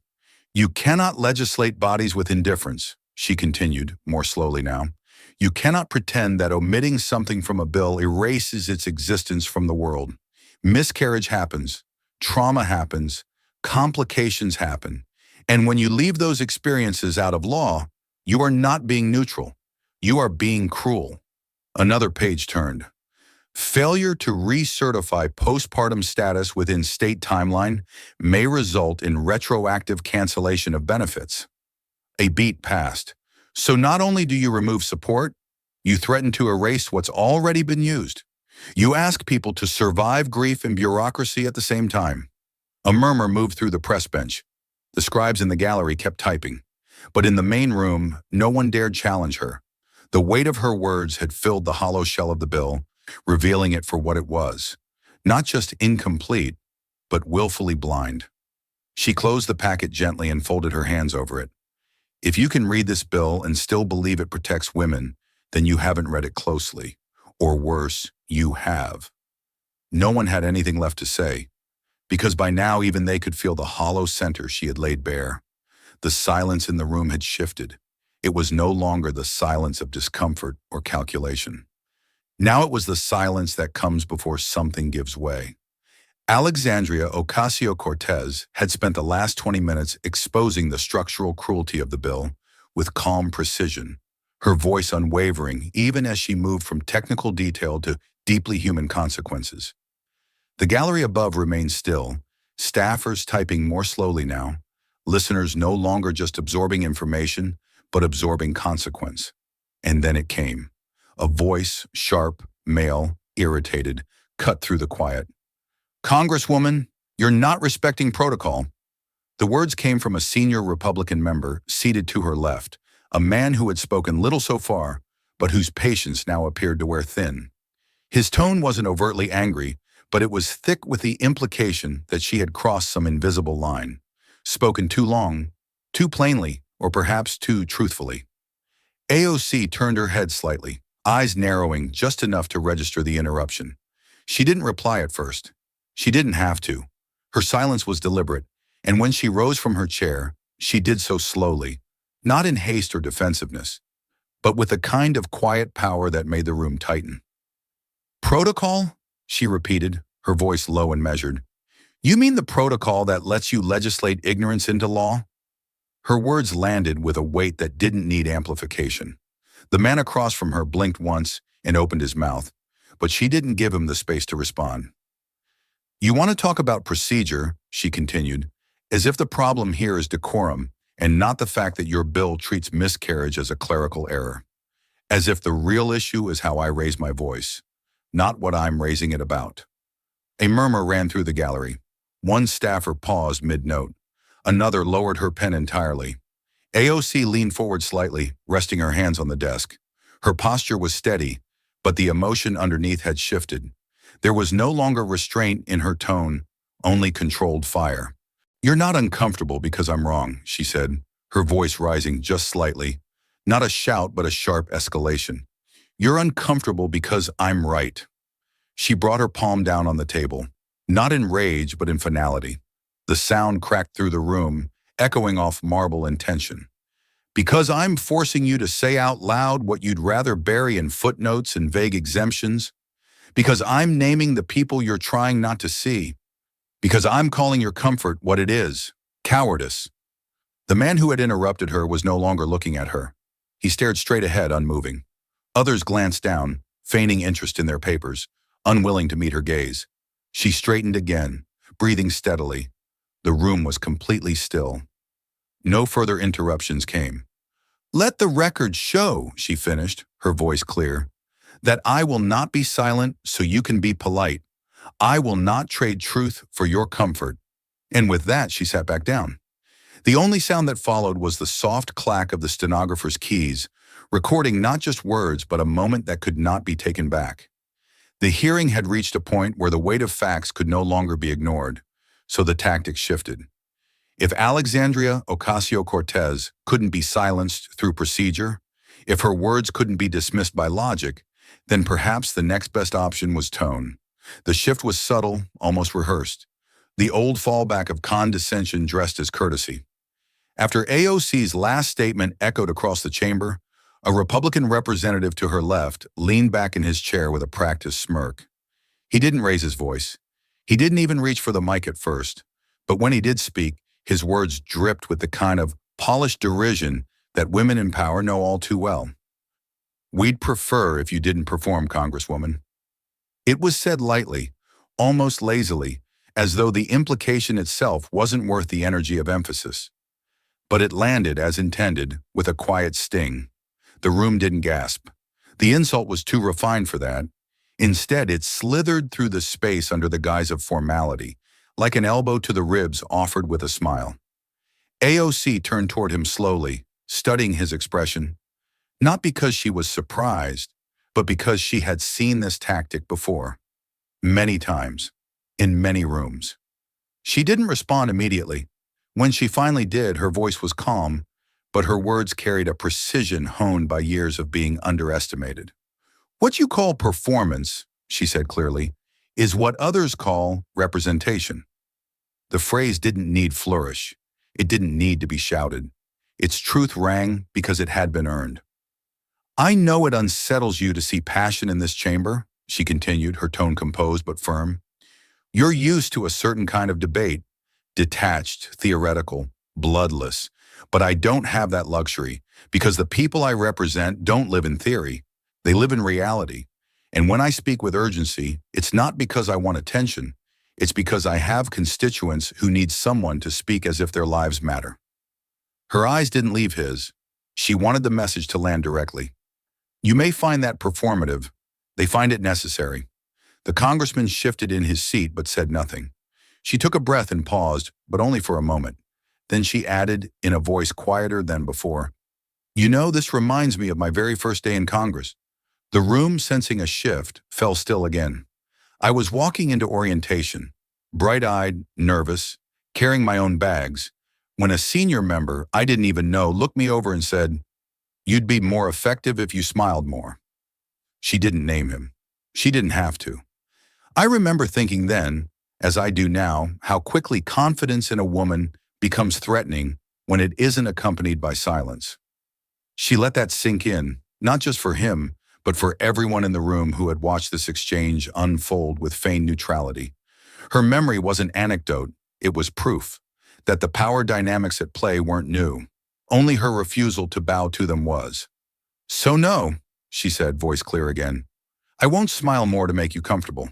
Speaker 1: You cannot legislate bodies with indifference, she continued, more slowly now. You cannot pretend that omitting something from a bill erases its existence from the world. Miscarriage happens, trauma happens, complications happen. And when you leave those experiences out of law, you are not being neutral. You are being cruel. Another page turned. Failure to recertify postpartum status within state timeline may result in retroactive cancellation of benefits. A beat passed. So not only do you remove support, you threaten to erase what's already been used. You ask people to survive grief and bureaucracy at the same time. A murmur moved through the press bench. The scribes in the gallery kept typing. But in the main room, no one dared challenge her. The weight of her words had filled the hollow shell of the bill, revealing it for what it was. Not just incomplete, but willfully blind. She closed the packet gently and folded her hands over it. If you can read this bill and still believe it protects women, then you haven't read it closely. Or worse, you have. No one had anything left to say, because by now even they could feel the hollow center she had laid bare. The silence in the room had shifted. It was no longer the silence of discomfort or calculation. Now it was the silence that comes before something gives way. Alexandria Ocasio-Cortez had spent the last 20 minutes exposing the structural cruelty of the bill with calm precision, her voice unwavering even as she moved from technical detail to deeply human consequences. The gallery above remained still, staffers typing more slowly now, listeners no longer just absorbing information, but absorbing consequence. And then it came. A voice, sharp, male, irritated, cut through the quiet. Congresswoman, you're not respecting protocol. The words came from a senior Republican member seated to her left, a man who had spoken little so far, but whose patience now appeared to wear thin. His tone wasn't overtly angry, but it was thick with the implication that she had crossed some invisible line, spoken too long, too plainly, or perhaps too truthfully. AOC turned her head slightly, eyes narrowing just enough to register the interruption. She didn't reply at first. She didn't have to. Her silence was deliberate, and when she rose from her chair, she did so slowly, not in haste or defensiveness, but with a kind of quiet power that made the room tighten. Protocol? She repeated, her voice low and measured. You mean the protocol that lets you legislate ignorance into law? Her words landed with a weight that didn't need amplification. The man across from her blinked once and opened his mouth, but she didn't give him the space to respond. You want to talk about procedure, she continued, as if the problem here is decorum and not the fact that your bill treats miscarriage as a clerical error. As if the real issue is how I raise my voice, not what I'm raising it about. A murmur ran through the gallery. One staffer paused mid-note. Another lowered her pen entirely. AOC leaned forward slightly, resting her hands on the desk. Her posture was steady, but the emotion underneath had shifted. There was no longer restraint in her tone, only controlled fire. "You're not uncomfortable because I'm wrong," she said, her voice rising just slightly. Not a shout, but a sharp escalation. "You're uncomfortable because I'm right." She brought her palm down on the table, not in rage, but in finality. The sound cracked through the room, echoing off marble and tension. "Because I'm forcing you to say out loud what you'd rather bury in footnotes and vague exemptions. Because I'm naming the people you're trying not to see. Because I'm calling your comfort what it is, cowardice." The man who had interrupted her was no longer looking at her. He stared straight ahead, unmoving. Others glanced down, feigning interest in their papers, unwilling to meet her gaze. She straightened again, breathing steadily. The room was completely still. No further interruptions came. "Let the record show," she finished, her voice clear, "that I will not be silent so you can be polite. I will not trade truth for your comfort." And with that, she sat back down. The only sound that followed was the soft clack of the stenographer's keys, recording not just words but a moment that could not be taken back. The hearing had reached a point where the weight of facts could no longer be ignored, so the tactics shifted. If Alexandria Ocasio-Cortez couldn't be silenced through procedure, if her words couldn't be dismissed by logic, then perhaps the next best option was tone. The shift was subtle, almost rehearsed. The old fallback of condescension dressed as courtesy. After AOC's last statement echoed across the chamber, a Republican representative to her left leaned back in his chair with a practiced smirk. He didn't raise his voice. He didn't even reach for the mic at first. But when he did speak, his words dripped with the kind of polished derision that women in power know all too well. "We'd prefer if you didn't perform, Congresswoman." It was said lightly, almost lazily, as though the implication itself wasn't worth the energy of emphasis. But it landed as intended, with a quiet sting. The room didn't gasp. The insult was too refined for that. Instead, it slithered through the space under the guise of formality, like an elbow to the ribs offered with a smile. AOC turned toward him slowly, studying his expression, not because she was surprised, but because she had seen this tactic before. Many times, in many rooms. She didn't respond immediately. When she finally did, her voice was calm, but her words carried a precision honed by years of being underestimated. "What you call performance," she said clearly, "is what others call representation." The phrase didn't need flourish. It didn't need to be shouted. Its truth rang because it had been earned. "I know it unsettles you to see passion in this chamber," she continued, her tone composed but firm. "You're used to a certain kind of debate, detached, theoretical, bloodless. But I don't have that luxury, because the people I represent don't live in theory. They live in reality. And when I speak with urgency, it's not because I want attention. It's because I have constituents who need someone to speak as if their lives matter." Her eyes didn't leave his. She wanted the message to land directly. "You may find that performative. They find it necessary." The congressman shifted in his seat but said nothing. She took a breath and paused, but only for a moment. Then she added, in a voice quieter than before, "You know, this reminds me of my very first day in Congress." The room, sensing a shift, fell still again. "I was walking into orientation, bright-eyed, nervous, carrying my own bags, when a senior member I didn't even know looked me over and said, 'You'd be more effective if you smiled more.'" She didn't name him. She didn't have to. I remember thinking then, as I do now, how quickly confidence in a woman becomes threatening when it isn't accompanied by silence. She let that sink in, not just for him, but for everyone in the room who had watched this exchange unfold with feigned neutrality. Her memory wasn't anecdote, it was proof that the power dynamics at play weren't new. Only her refusal to bow to them was. "So no," she said, voice clear again. "I won't smile more to make you comfortable.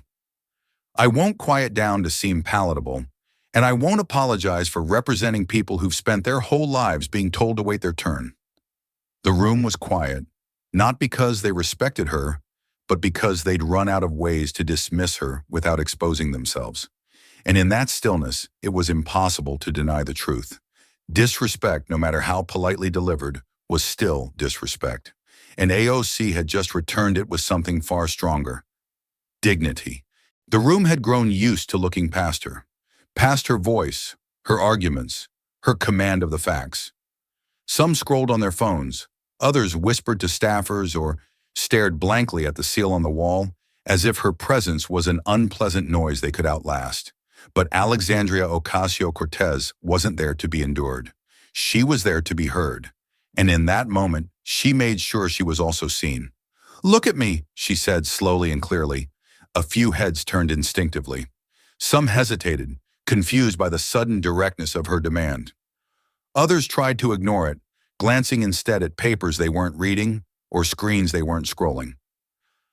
Speaker 1: I won't quiet down to seem palatable, and I won't apologize for representing people who've spent their whole lives being told to wait their turn." The room was quiet, not because they respected her, but because they'd run out of ways to dismiss her without exposing themselves. And in that stillness, it was impossible to deny the truth. Disrespect, no matter how politely delivered, was still disrespect. And AOC had just returned it with something far stronger: dignity. The room had grown used to looking past her voice, her arguments, her command of the facts. Some scrolled on their phones, others whispered to staffers or stared blankly at the seal on the wall, as if her presence was an unpleasant noise they could outlast. But Alexandria Ocasio-Cortez wasn't there to be endured. She was there to be heard. And in that moment, she made sure she was also seen. "Look at me," she said slowly and clearly. A few heads turned instinctively. Some hesitated, confused by the sudden directness of her demand. Others tried to ignore it, glancing instead at papers they weren't reading or screens they weren't scrolling.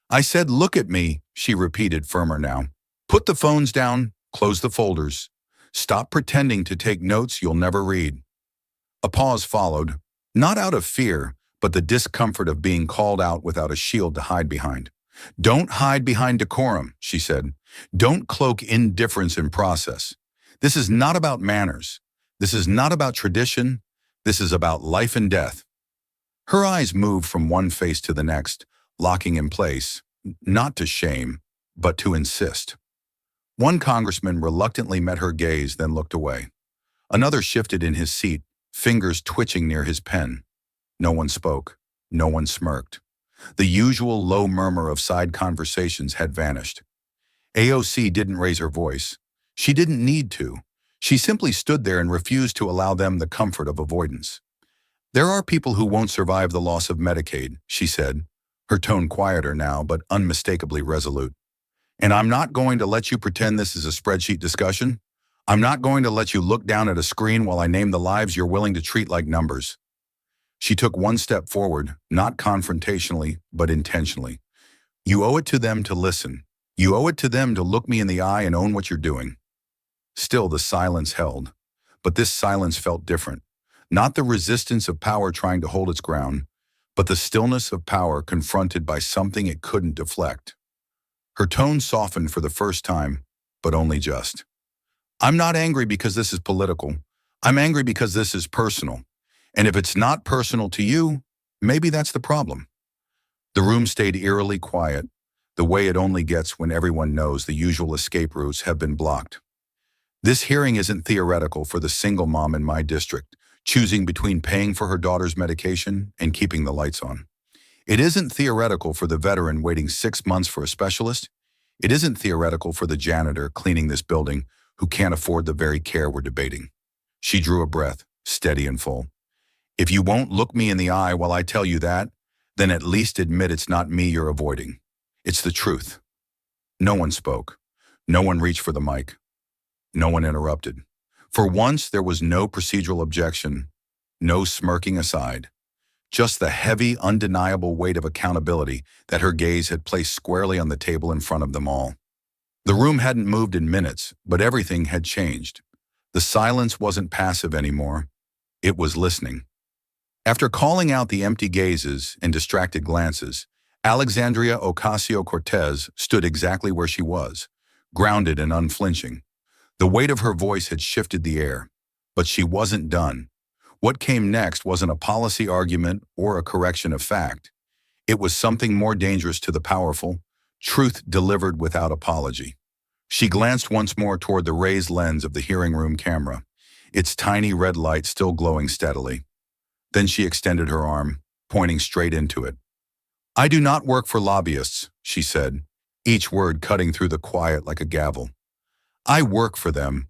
Speaker 1: "I said, look at me," she repeated, firmer now. "Put the phones down, close the folders. Stop pretending to take notes you'll never read." A pause followed, not out of fear, but the discomfort of being called out without a shield to hide behind. "Don't hide behind decorum," she said. "Don't cloak indifference in process. This is not about manners. This is not about tradition. This is about life and death." Her eyes moved from one face to the next, locking in place, not to shame, but to insist. One congressman reluctantly met her gaze, then looked away. Another shifted in his seat, fingers twitching near his pen. No one spoke. No one smirked. The usual low murmur of side conversations had vanished. AOC didn't raise her voice. She didn't need to. She simply stood there and refused to allow them the comfort of avoidance. "There are people who won't survive the loss of Medicaid," she said, her tone quieter now but unmistakably resolute. "And I'm not going to let you pretend this is a spreadsheet discussion. I'm not going to let you look down at a screen while I name the lives you're willing to treat like numbers." She took one step forward, not confrontationally, but intentionally. "You owe it to them to listen. You owe it to them to look me in the eye and own what you're doing." Still, the silence held. But this silence felt different. Not the resistance of power trying to hold its ground, but the stillness of power confronted by something it couldn't deflect. Her tone softened for the first time, but only just. "I'm not angry because this is political. I'm angry because this is personal. And if it's not personal to you, maybe that's the problem." The room stayed eerily quiet, the way it only gets when everyone knows the usual escape routes have been blocked. This hearing isn't theoretical for the single mom in my district, choosing between paying for her daughter's medication and keeping the lights on. It isn't theoretical for the veteran waiting 6 months for a specialist. It isn't theoretical for the janitor cleaning this building who can't afford the very care we're debating. She drew a breath, steady and full. "If you won't look me in the eye while I tell you that, then at least admit it's not me you're avoiding. It's the truth." No one spoke. No one reached for the mic. No one interrupted. For once, there was no procedural objection, no smirking aside. Just the heavy, undeniable weight of accountability that her gaze had placed squarely on the table in front of them all. The room hadn't moved in minutes, but everything had changed. The silence wasn't passive anymore. It was listening. After calling out the empty gazes and distracted glances, Alexandria Ocasio-Cortez stood exactly where she was, grounded and unflinching. The weight of her voice had shifted the air, but she wasn't done. What came next wasn't a policy argument or a correction of fact. It was something more dangerous to the powerful, truth delivered without apology. She glanced once more toward the raised lens of the hearing room camera, its tiny red light still glowing steadily. Then she extended her arm, pointing straight into it. "I do not work for lobbyists," she said, each word cutting through the quiet like a gavel. "I work for them."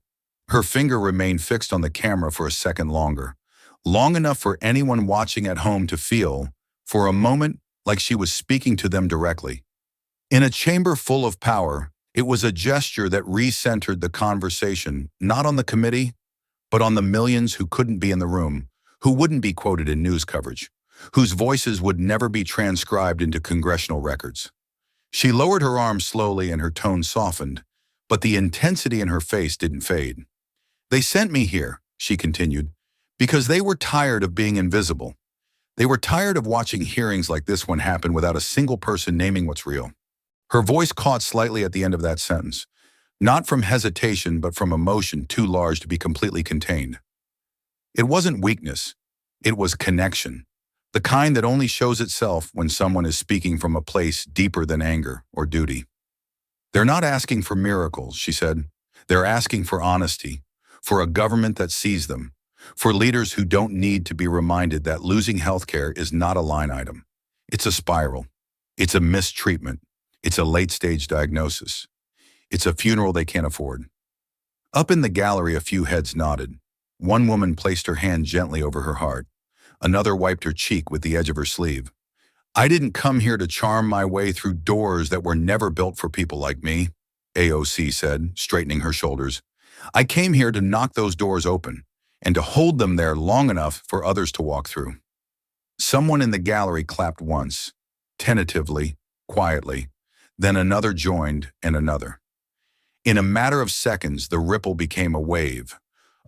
Speaker 1: Her finger remained fixed on the camera for a second longer, long enough for anyone watching at home to feel, for a moment, like she was speaking to them directly. In a chamber full of power, it was a gesture that recentered the conversation, not on the committee, but on the millions who couldn't be in the room, who wouldn't be quoted in news coverage, whose voices would never be transcribed into congressional records. She lowered her arm slowly and her tone softened, but the intensity in her face didn't fade. "They sent me here," she continued, "because they were tired of being invisible. They were tired of watching hearings like this one happen without a single person naming what's real." Her voice caught slightly at the end of that sentence. not from hesitation but from emotion too large to be completely contained. It wasn't weakness, it was connection, the kind that only shows itself when someone is speaking from a place deeper than anger or duty. They're not asking for miracles, she said. They're asking for honesty, for a government that sees them, for leaders who don't need to be reminded that losing healthcare is not a line item. It's a spiral. It's a mistreatment. It's a late-stage diagnosis. It's a funeral they can't afford. Up in the gallery, a few heads nodded. One woman placed her hand gently over her heart. Another wiped her cheek with the edge of her sleeve. I didn't come here to charm my way through doors that were never built for people like me, AOC said, straightening her shoulders. I came here to knock those doors open and to hold them there long enough for others to walk through. Someone in the gallery clapped once, tentatively, quietly. Then another joined and another. In a matter of seconds, the ripple became a wave.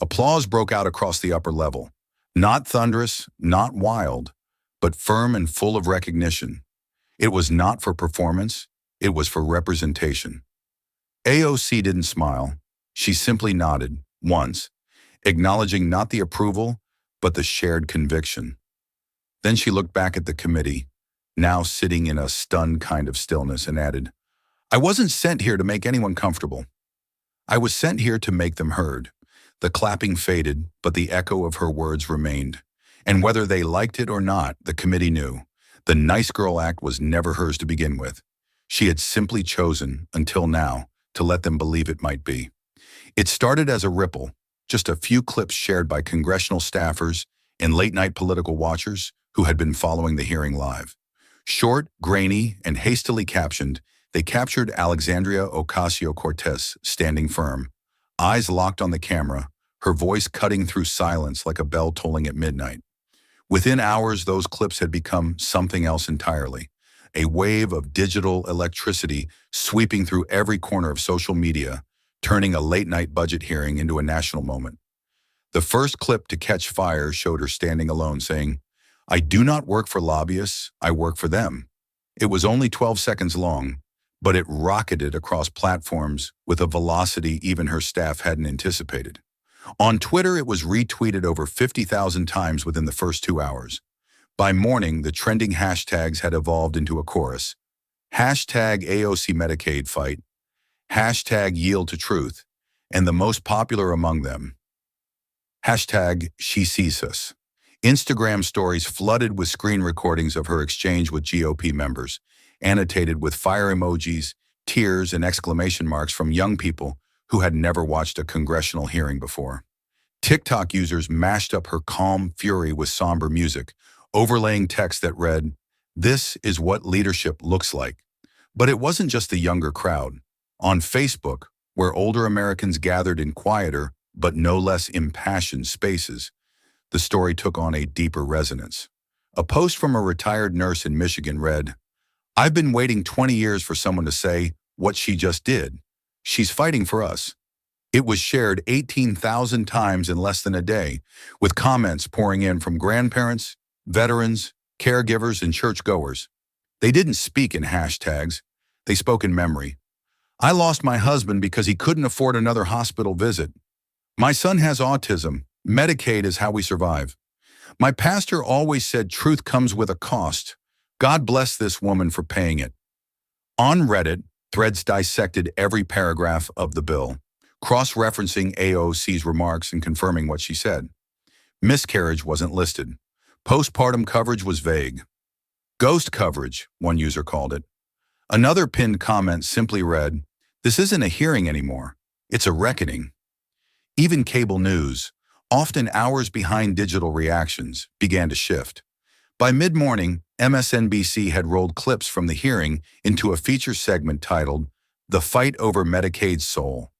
Speaker 1: Applause broke out across the upper level. Not thunderous, not wild, but firm and full of recognition. It was not for performance, it was for representation. AOC didn't smile. She simply nodded, once, acknowledging not the approval, but the shared conviction. Then she looked back at the committee, now sitting in a stunned kind of stillness, and added, I wasn't sent here to make anyone comfortable. I was sent here to make them heard. The clapping faded, but the echo of her words remained. And whether they liked it or not, the committee knew. The nice girl act was never hers to begin with. She had simply chosen, until now, to let them believe it might be. It started as a ripple, just a few clips shared by congressional staffers and late-night political watchers who had been following the hearing live. Short, grainy, and hastily captioned, they captured Alexandria Ocasio-Cortez standing firm, eyes locked on the camera, her voice cutting through silence like a bell tolling at midnight. Within hours, those clips had become something else entirely, a wave of digital electricity sweeping through every corner of social media, turning a late-night budget hearing into a national moment. The first clip to catch fire showed her standing alone, saying, I do not work for lobbyists, I work for them. It was only 12 seconds long, but it rocketed across platforms with a velocity even her staff hadn't anticipated. On Twitter, it was retweeted over 50,000 times within the first 2 hours. By morning, the trending hashtags had evolved into a chorus. Hashtag AOC Medicaid fight, hashtag yield to truth, and the most popular among them, hashtag she sees us. Instagram stories flooded with screen recordings of her exchange with GOP members, annotated with fire emojis, tears, and exclamation marks from young people who had never watched a congressional hearing before. TikTok users mashed up her calm fury with somber music, overlaying text that read, "This is what leadership looks like." But it wasn't just the younger crowd. On Facebook, where older Americans gathered in quieter but no less impassioned spaces, the story took on a deeper resonance. A post from a retired nurse in Michigan read, I've been waiting 20 years for someone to say what she just did. She's fighting for us. It was shared 18,000 times in less than a day, with comments pouring in from grandparents, veterans, caregivers, and churchgoers. They didn't speak in hashtags. They spoke in memory. I lost my husband because he couldn't afford another hospital visit. My son has autism. Medicaid is how we survive. My pastor always said truth comes with a cost. God bless this woman for paying it. On Reddit, threads dissected every paragraph of the bill, cross-referencing AOC's remarks and confirming what she said. Miscarriage wasn't listed. Postpartum coverage was vague. Ghost coverage, one user called it. Another pinned comment simply read, "This isn't a hearing anymore. It's a reckoning." Even cable news, often hours behind digital reactions, began to shift. By mid-morning, MSNBC had rolled clips from the hearing into a feature segment titled, The Fight Over Medicaid's Soul.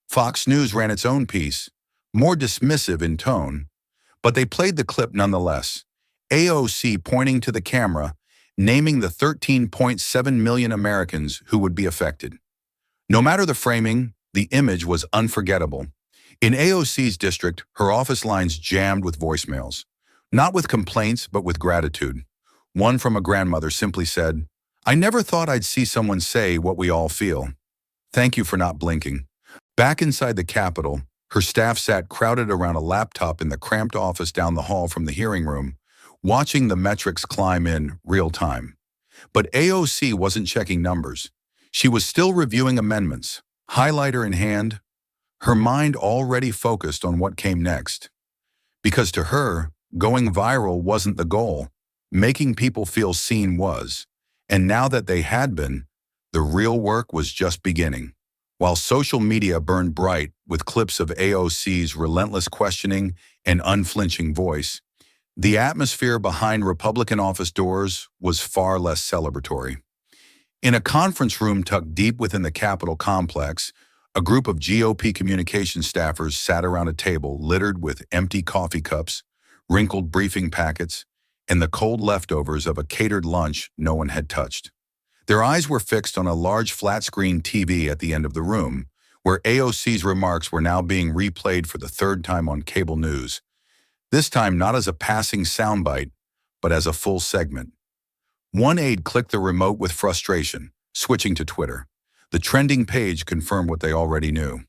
Speaker 1: Fox News ran its own piece, more dismissive in tone, but they played the clip nonetheless. AOC pointing to the camera, naming the 13.7 million Americans who would be affected. No matter the framing, the image was unforgettable. In AOC's district, her office lines jammed with voicemails. Not with complaints, but with gratitude. One from a grandmother simply said, I never thought I'd see someone say what we all feel. Thank you for not blinking. Back inside the Capitol, her staff sat crowded around a laptop in the cramped office down the hall from the hearing room, watching the metrics climb in real time. But AOC wasn't checking numbers. She was still reviewing amendments, highlighter in hand, her mind already focused on what came next. Because to her, going viral wasn't the goal. Making people feel seen was. And now that they had been, the real work was just beginning. While social media burned bright with clips of AOC's relentless questioning and unflinching voice, the atmosphere behind Republican office doors was far less celebratory. In a conference room tucked deep within the Capitol complex, a group of GOP communication staffers sat around a table littered with empty coffee cups, wrinkled briefing packets, and the cold leftovers of a catered lunch no one had touched. Their eyes were fixed on a large flat-screen TV at the end of the room, where AOC's remarks were now being replayed for the third time on cable news. This time not as a passing soundbite, but as a full segment. One aide clicked the remote with frustration, switching to Twitter. The trending page confirmed what they already knew.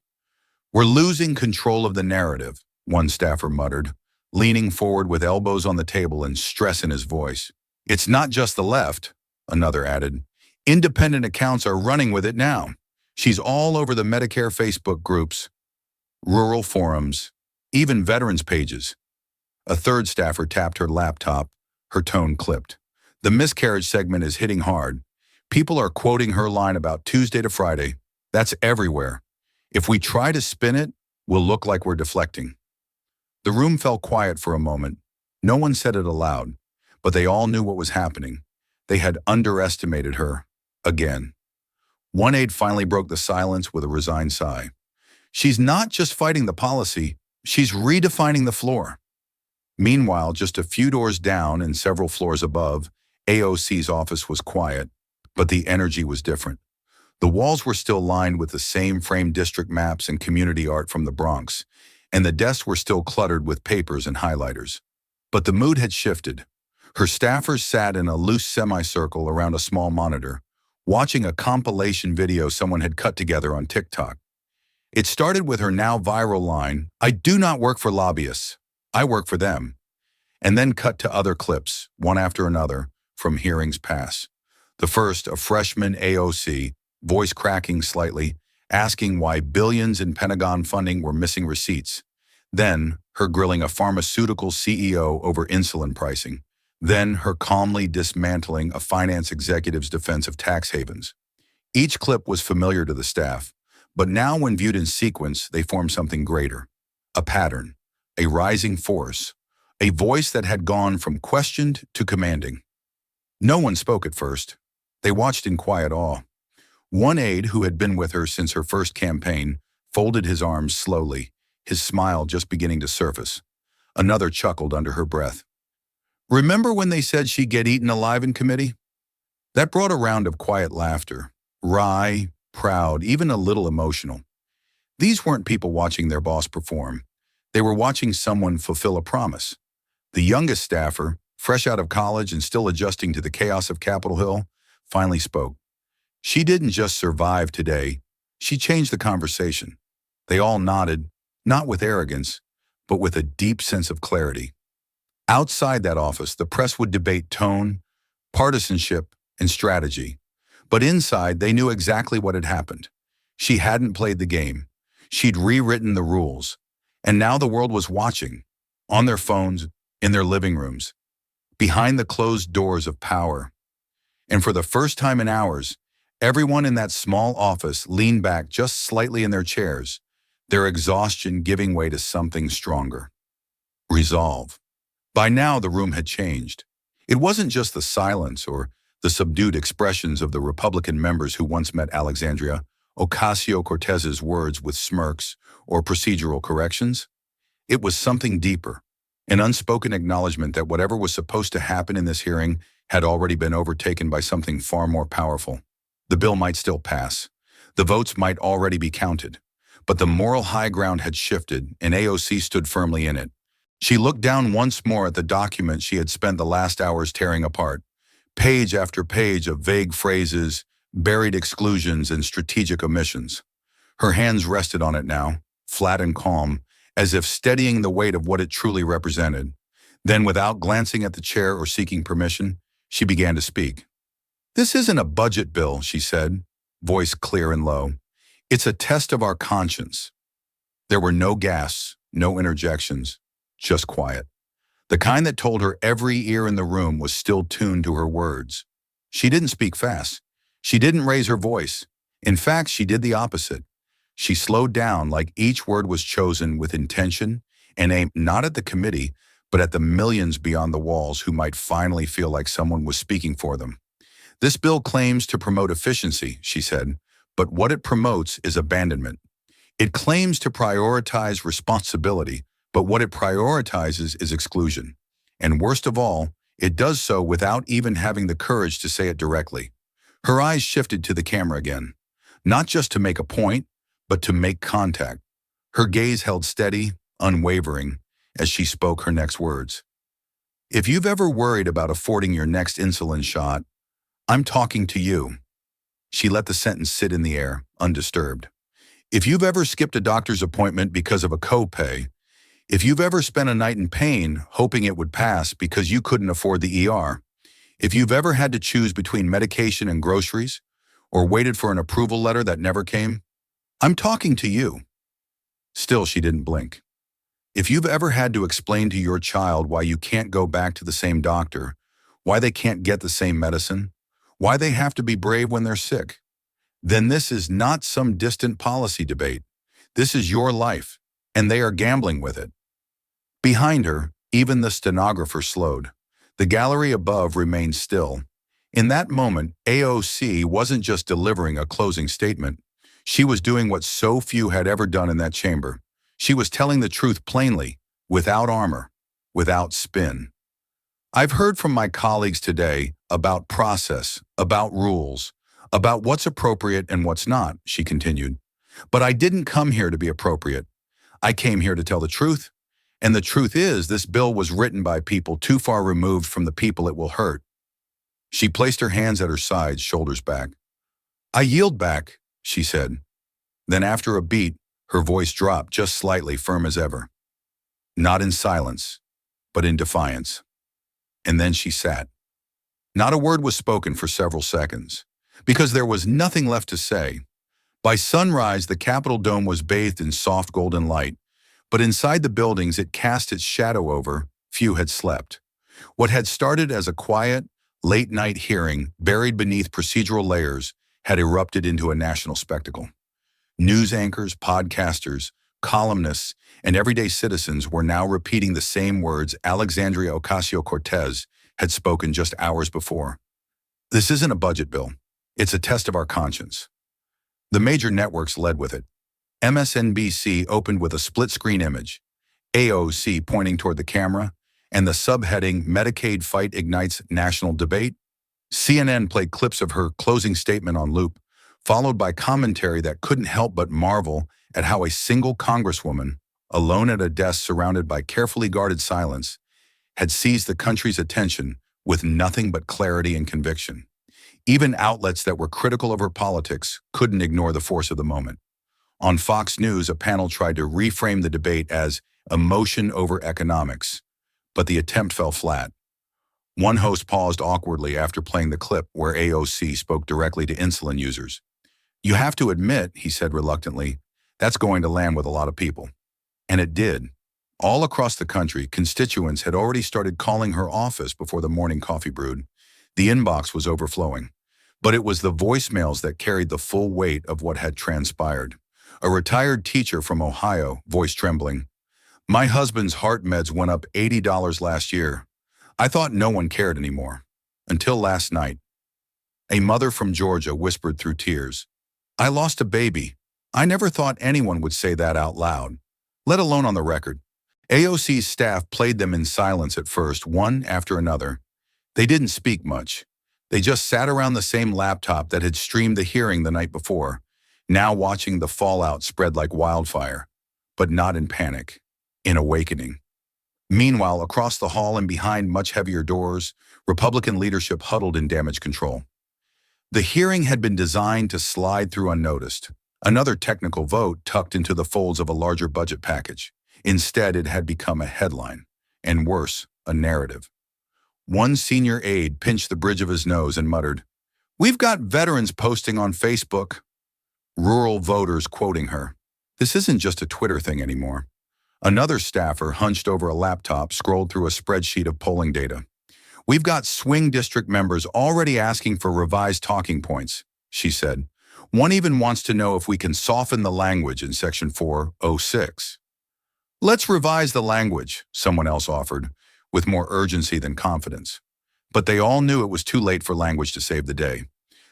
Speaker 1: "We're losing control of the narrative," one staffer muttered, leaning forward with elbows on the table and stress in his voice. "It's not just the left," another added. "Independent accounts are running with it now. She's all over the Medicare Facebook groups, rural forums, even veterans pages." A third staffer tapped her laptop, her tone clipped. "The miscarriage segment is hitting hard. People are quoting her line about Tuesday to Friday. That's everywhere. If we try to spin it, we'll look like we're deflecting." The room fell quiet for a moment. No one said it aloud, but they all knew what was happening. They had underestimated her, again. One aide finally broke the silence with a resigned sigh. "She's not just fighting the policy, she's redefining the floor." Meanwhile, just a few doors down and several floors above, AOC's office was quiet, but the energy was different. The walls were still lined with the same framed district maps and community art from the Bronx, and the desks were still cluttered with papers and highlighters. But the mood had shifted. Her staffers sat in a loose semicircle around a small monitor, watching a compilation video someone had cut together on TikTok. It started with her now viral line, "I do not work for lobbyists. I work for them," and then cut to other clips, one after another, from hearings past. The first, a freshman AOC, voice cracking slightly, asking why billions in Pentagon funding were missing receipts. Then, her grilling a pharmaceutical CEO over insulin pricing. Then, her calmly dismantling a finance executive's defense of tax havens. Each clip was familiar to the staff, but now when viewed in sequence, they formed something greater. A pattern, a rising force, a voice that had gone from questioned to commanding. No one spoke at first. They watched in quiet awe. One aide, who had been with her since her first campaign, folded his arms slowly, his smile just beginning to surface. Another chuckled under her breath. "Remember when they said she'd get eaten alive in committee?" That brought a round of quiet laughter, wry, proud, even a little emotional. These weren't people watching their boss perform. They were watching someone fulfill a promise. The youngest staffer, fresh out of college and still adjusting to the chaos of Capitol Hill, finally spoke. She didn't just survive today, she changed the conversation. They all nodded, not with arrogance, but with a deep sense of clarity. Outside that office, the press would debate tone, partisanship, and strategy. But inside, they knew exactly what had happened. She hadn't played the game. She'd rewritten the rules. And now the world was watching, on their phones, in their living rooms, behind the closed doors of power. And for the first time in hours, everyone in that small office leaned back just slightly in their chairs, their exhaustion giving way to something stronger. Resolve. By now, the room had changed. It wasn't just the silence or the subdued expressions of the Republican members who once met Alexandria Ocasio-Cortez's words with smirks or procedural corrections. It was something deeper, an unspoken acknowledgement that whatever was supposed to happen in this hearing had already been overtaken by something far more powerful. The bill might still pass. The votes might already be counted. But the moral high ground had shifted, and AOC stood firmly in it. She looked down once more at the document she had spent the last hours tearing apart. Page after page of vague phrases, buried exclusions, and strategic omissions. Her hands rested on it now, flat and calm, as if steadying the weight of what it truly represented. Then, without glancing at the chair or seeking permission, she began to speak. "This isn't a budget bill," she said, voice clear and low. "It's a test of our conscience." There were no gasps, no interjections, just quiet. The kind that told her every ear in the room was still tuned to her words. She didn't speak fast. She didn't raise her voice. In fact, she did the opposite. She slowed down, like each word was chosen with intention and aimed not at the committee, but at the millions beyond the walls who might finally feel like someone was speaking for them. "This bill claims to promote efficiency," she said, "but what it promotes is abandonment. It claims to prioritize responsibility, but what it prioritizes is exclusion. And worst of all, it does so without even having the courage to say it directly." Her eyes shifted to the camera again, not just to make a point, but to make contact. Her gaze held steady, unwavering, as she spoke her next words. "If you've ever worried about affording your next insulin shot, I'm talking to you." She let the sentence sit in the air, undisturbed. "If you've ever skipped a doctor's appointment because of a copay, if you've ever spent a night in pain hoping it would pass because you couldn't afford the ER, if you've ever had to choose between medication and groceries, or waited for an approval letter that never came, I'm talking to you." Still, she didn't blink. "If you've ever had to explain to your child why you can't go back to the same doctor, why they can't get the same medicine, why they have to be brave when they're sick, then this is not some distant policy debate. This is your life, and they are gambling with it." Behind her, even the stenographer slowed. The gallery above remained still. In that moment, AOC wasn't just delivering a closing statement. She was doing what so few had ever done in that chamber. She was telling the truth plainly, without armor, without spin. "I've heard from my colleagues today about process, about rules, about what's appropriate and what's not," she continued. "But I didn't come here to be appropriate. I came here to tell the truth. And the truth is, this bill was written by people too far removed from the people it will hurt." She placed her hands at her sides, shoulders back. "I yield back," she said. Then after a beat, her voice dropped just slightly, firm as ever. Not in silence, but in defiance. And then she sat. Not a word was spoken for several seconds, because there was nothing left to say. By sunrise, the Capitol dome was bathed in soft golden light, but inside the buildings it cast its shadow over. Few had slept. What had started as a quiet, late-night hearing, buried beneath procedural layers, had erupted into a national spectacle. News anchors, podcasters, columnists, and everyday citizens were now repeating the same words Alexandria Ocasio-Cortez had spoken just hours before. "This isn't a budget bill. It's a test of our conscience." The major networks led with it. MSNBC opened with a split-screen image, AOC pointing toward the camera, and the subheading "Medicaid Fight Ignites National Debate." CNN played clips of her closing statement on loop, followed by commentary that couldn't help but marvel at how a single congresswoman, alone at a desk surrounded by carefully guarded silence, had seized the country's attention with nothing but clarity and conviction. Even outlets that were critical of her politics couldn't ignore the force of the moment. On Fox News, a panel tried to reframe the debate as emotion over economics, but the attempt fell flat. One host paused awkwardly after playing the clip where AOC spoke directly to insulin users. "You have to admit," he said reluctantly, "that's going to land with a lot of people." And it did. All across the country, constituents had already started calling her office before the morning coffee brewed. The inbox was overflowing. But it was the voicemails that carried the full weight of what had transpired. A retired teacher from Ohio, voice trembling. "My husband's heart meds went up $80 last year. I thought no one cared anymore. Until last night." A mother from Georgia whispered through tears, "I lost a baby. I never thought anyone would say that out loud, let alone on the record." AOC's staff played them in silence at first, one after another. They didn't speak much. They just sat around the same laptop that had streamed the hearing the night before, now watching the fallout spread like wildfire, but not in panic, in awakening. Meanwhile, across the hall and behind much heavier doors, Republican leadership huddled in damage control. The hearing had been designed to slide through unnoticed, Another technical vote tucked into the folds of a larger budget package. Instead, it had become a headline, and worse, a narrative. One senior aide pinched the bridge of his nose and muttered, "We've got veterans posting on Facebook." Rural voters quoting her. This isn't just a Twitter thing anymore. Another staffer, hunched over a laptop, scrolled through a spreadsheet of polling data. "We've got swing district members already asking for revised talking points," she said. "One even wants to know if we can soften the language in Section 406. "Let's revise the language," someone else offered, with more urgency than confidence. But they all knew it was too late for language to save the day.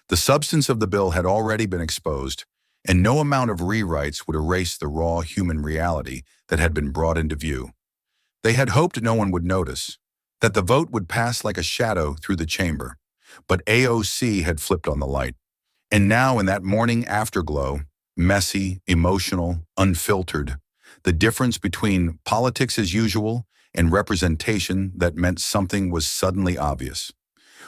Speaker 1: The substance of the bill had already been exposed, and no amount of rewrites would erase the raw human reality that had been brought into view. They had hoped no one would notice, that the vote would pass like a shadow through the chamber. But AOC had flipped on the light. And now in that morning afterglow, messy, emotional, unfiltered, the difference between politics as usual and representation that meant something was suddenly obvious.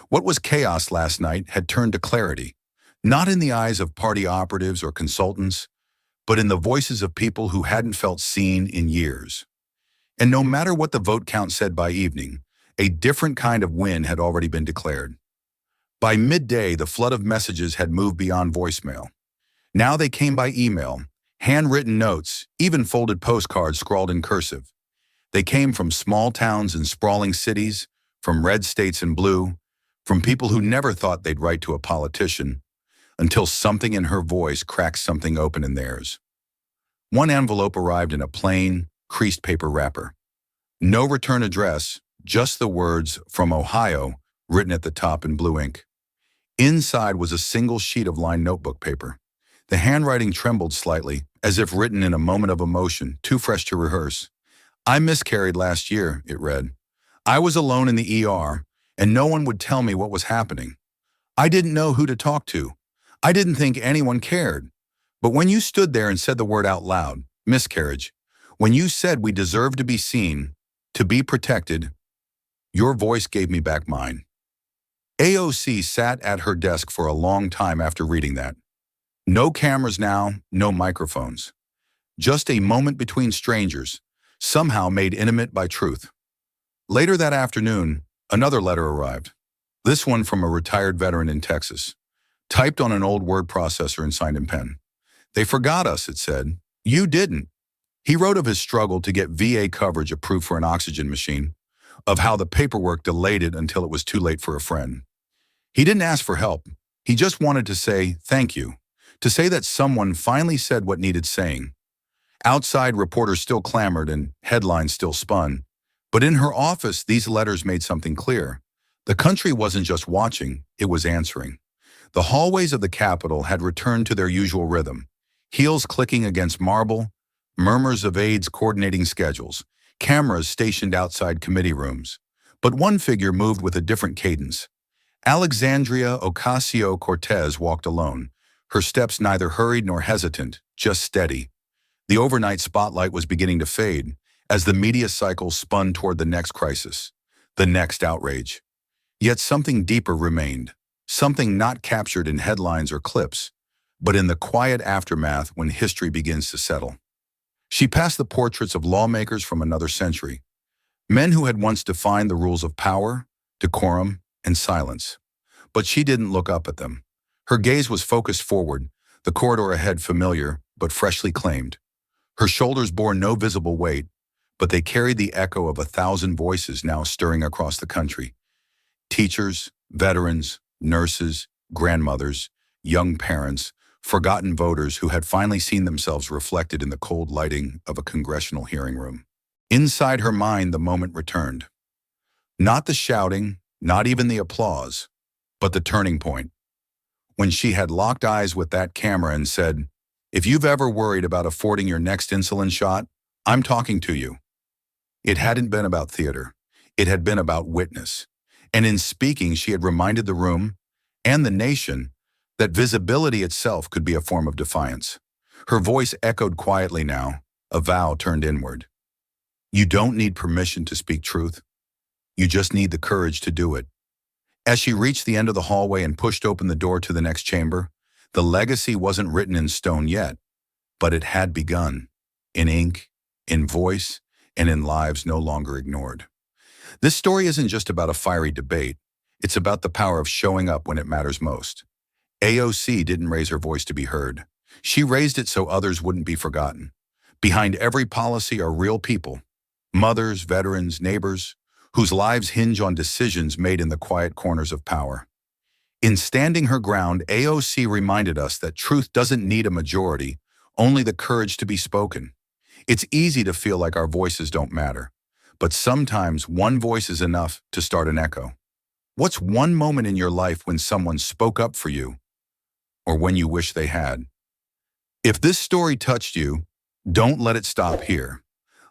Speaker 1: What was chaos last night had turned to clarity, not in the eyes of party operatives or consultants, but in the voices of people who hadn't felt seen in years. And no matter what the vote count said by evening, a different kind of win had already been declared. By midday, the flood of messages had moved beyond voicemail. Now they came by email, handwritten notes, even folded postcards scrawled in cursive. They came from small towns and sprawling cities, from red states and blue, from people who never thought they'd write to a politician, until something in her voice cracked something open in theirs. One envelope arrived in a plain, creased paper wrapper. No return address, just the words "from Ohio" written at the top in blue ink. Inside was a single sheet of lined notebook paper. The handwriting trembled slightly, as if written in a moment of emotion, too fresh to rehearse. "I miscarried last year," it read. "I was alone in the ER, and no one would tell me what was happening. I didn't know who to talk to. I didn't think anyone cared. But when you stood there and said the word out loud, miscarriage, when you said we deserve to be seen, to be protected, your voice gave me back mine." AOC sat at her desk for a long time after reading that. No cameras now, no microphones. Just a moment between strangers, somehow made intimate by truth. Later that afternoon, another letter arrived. This one from a retired veteran in Texas, typed on an old word processor and signed in pen. "They forgot us," it said. "You didn't." He wrote of his struggle to get VA coverage approved for an oxygen machine, of how the paperwork delayed it until it was too late for a friend. He didn't ask for help. He just wanted to say thank you, to say that someone finally said what needed saying. Outside, reporters still clamored and headlines still spun. But in her office, these letters made something clear. The country wasn't just watching, it was answering. The hallways of the Capitol had returned to their usual rhythm, heels clicking against marble, murmurs of aides coordinating schedules, cameras stationed outside committee rooms. But one figure moved with a different cadence. Alexandria Ocasio-Cortez walked alone, her steps neither hurried nor hesitant, just steady. The overnight spotlight was beginning to fade as the media cycle spun toward the next crisis, the next outrage. Yet something deeper remained, something not captured in headlines or clips, but in the quiet aftermath when history begins to settle. She passed the portraits of lawmakers from another century, men who had once defined the rules of power, decorum, and silence. But she didn't look up at them. Her gaze was focused forward, the corridor ahead familiar, but freshly claimed. Her shoulders bore no visible weight, but they carried the echo of 1,000 voices now stirring across the country. Teachers, veterans, nurses, grandmothers, young parents, forgotten voters who had finally seen themselves reflected in the cold lighting of a congressional hearing room. Inside her mind, the moment returned. Not the shouting, not even the applause, but the turning point. When she had locked eyes with that camera and said, "If you've ever worried about affording your next insulin shot, I'm talking to you." It hadn't been about theater. It had been about witness. And in speaking, she had reminded the room and the nation that visibility itself could be a form of defiance. Her voice echoed quietly now, a vow turned inward. You don't need permission to speak truth. You just need the courage to do it. As she reached the end of the hallway and pushed open the door to the next chamber, The legacy wasn't written in stone yet, but it had begun, in ink, in voice, and in lives no longer ignored. This story isn't just about a fiery debate, it's about the power of showing up when it matters most. AOC didn't raise her voice to be heard. She raised it so others wouldn't be forgotten. Behind every policy are real people, mothers, veterans, neighbors, whose lives hinge on decisions made in the quiet corners of power. In standing her ground, AOC reminded us that truth doesn't need a majority, only the courage to be spoken. It's easy to feel like our voices don't matter, but sometimes one voice is enough to start an echo. What's one moment in your life when someone spoke up for you, or when you wish they had? If this story touched you, don't let it stop here.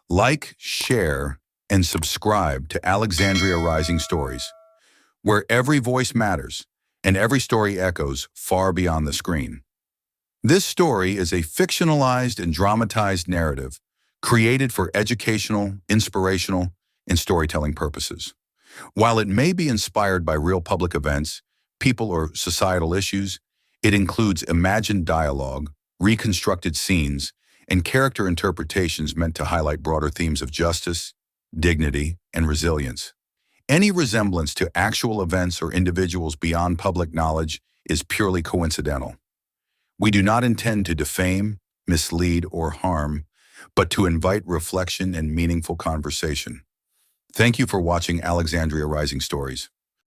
Speaker 1: Like, share, and subscribe to Alexandria Rising Stories, where every voice matters and every story echoes far beyond the screen. This story is a fictionalized and dramatized narrative created for educational, inspirational, and storytelling purposes. While it may be inspired by real public events, people, or societal issues, it includes imagined dialogue, reconstructed scenes, and character interpretations meant to highlight broader themes of justice, dignity, and resilience. Any resemblance to actual events or individuals beyond public knowledge is purely coincidental. We do not intend to defame, mislead, or harm, but to invite reflection and meaningful conversation. Thank you for watching Alexandria Rising Stories.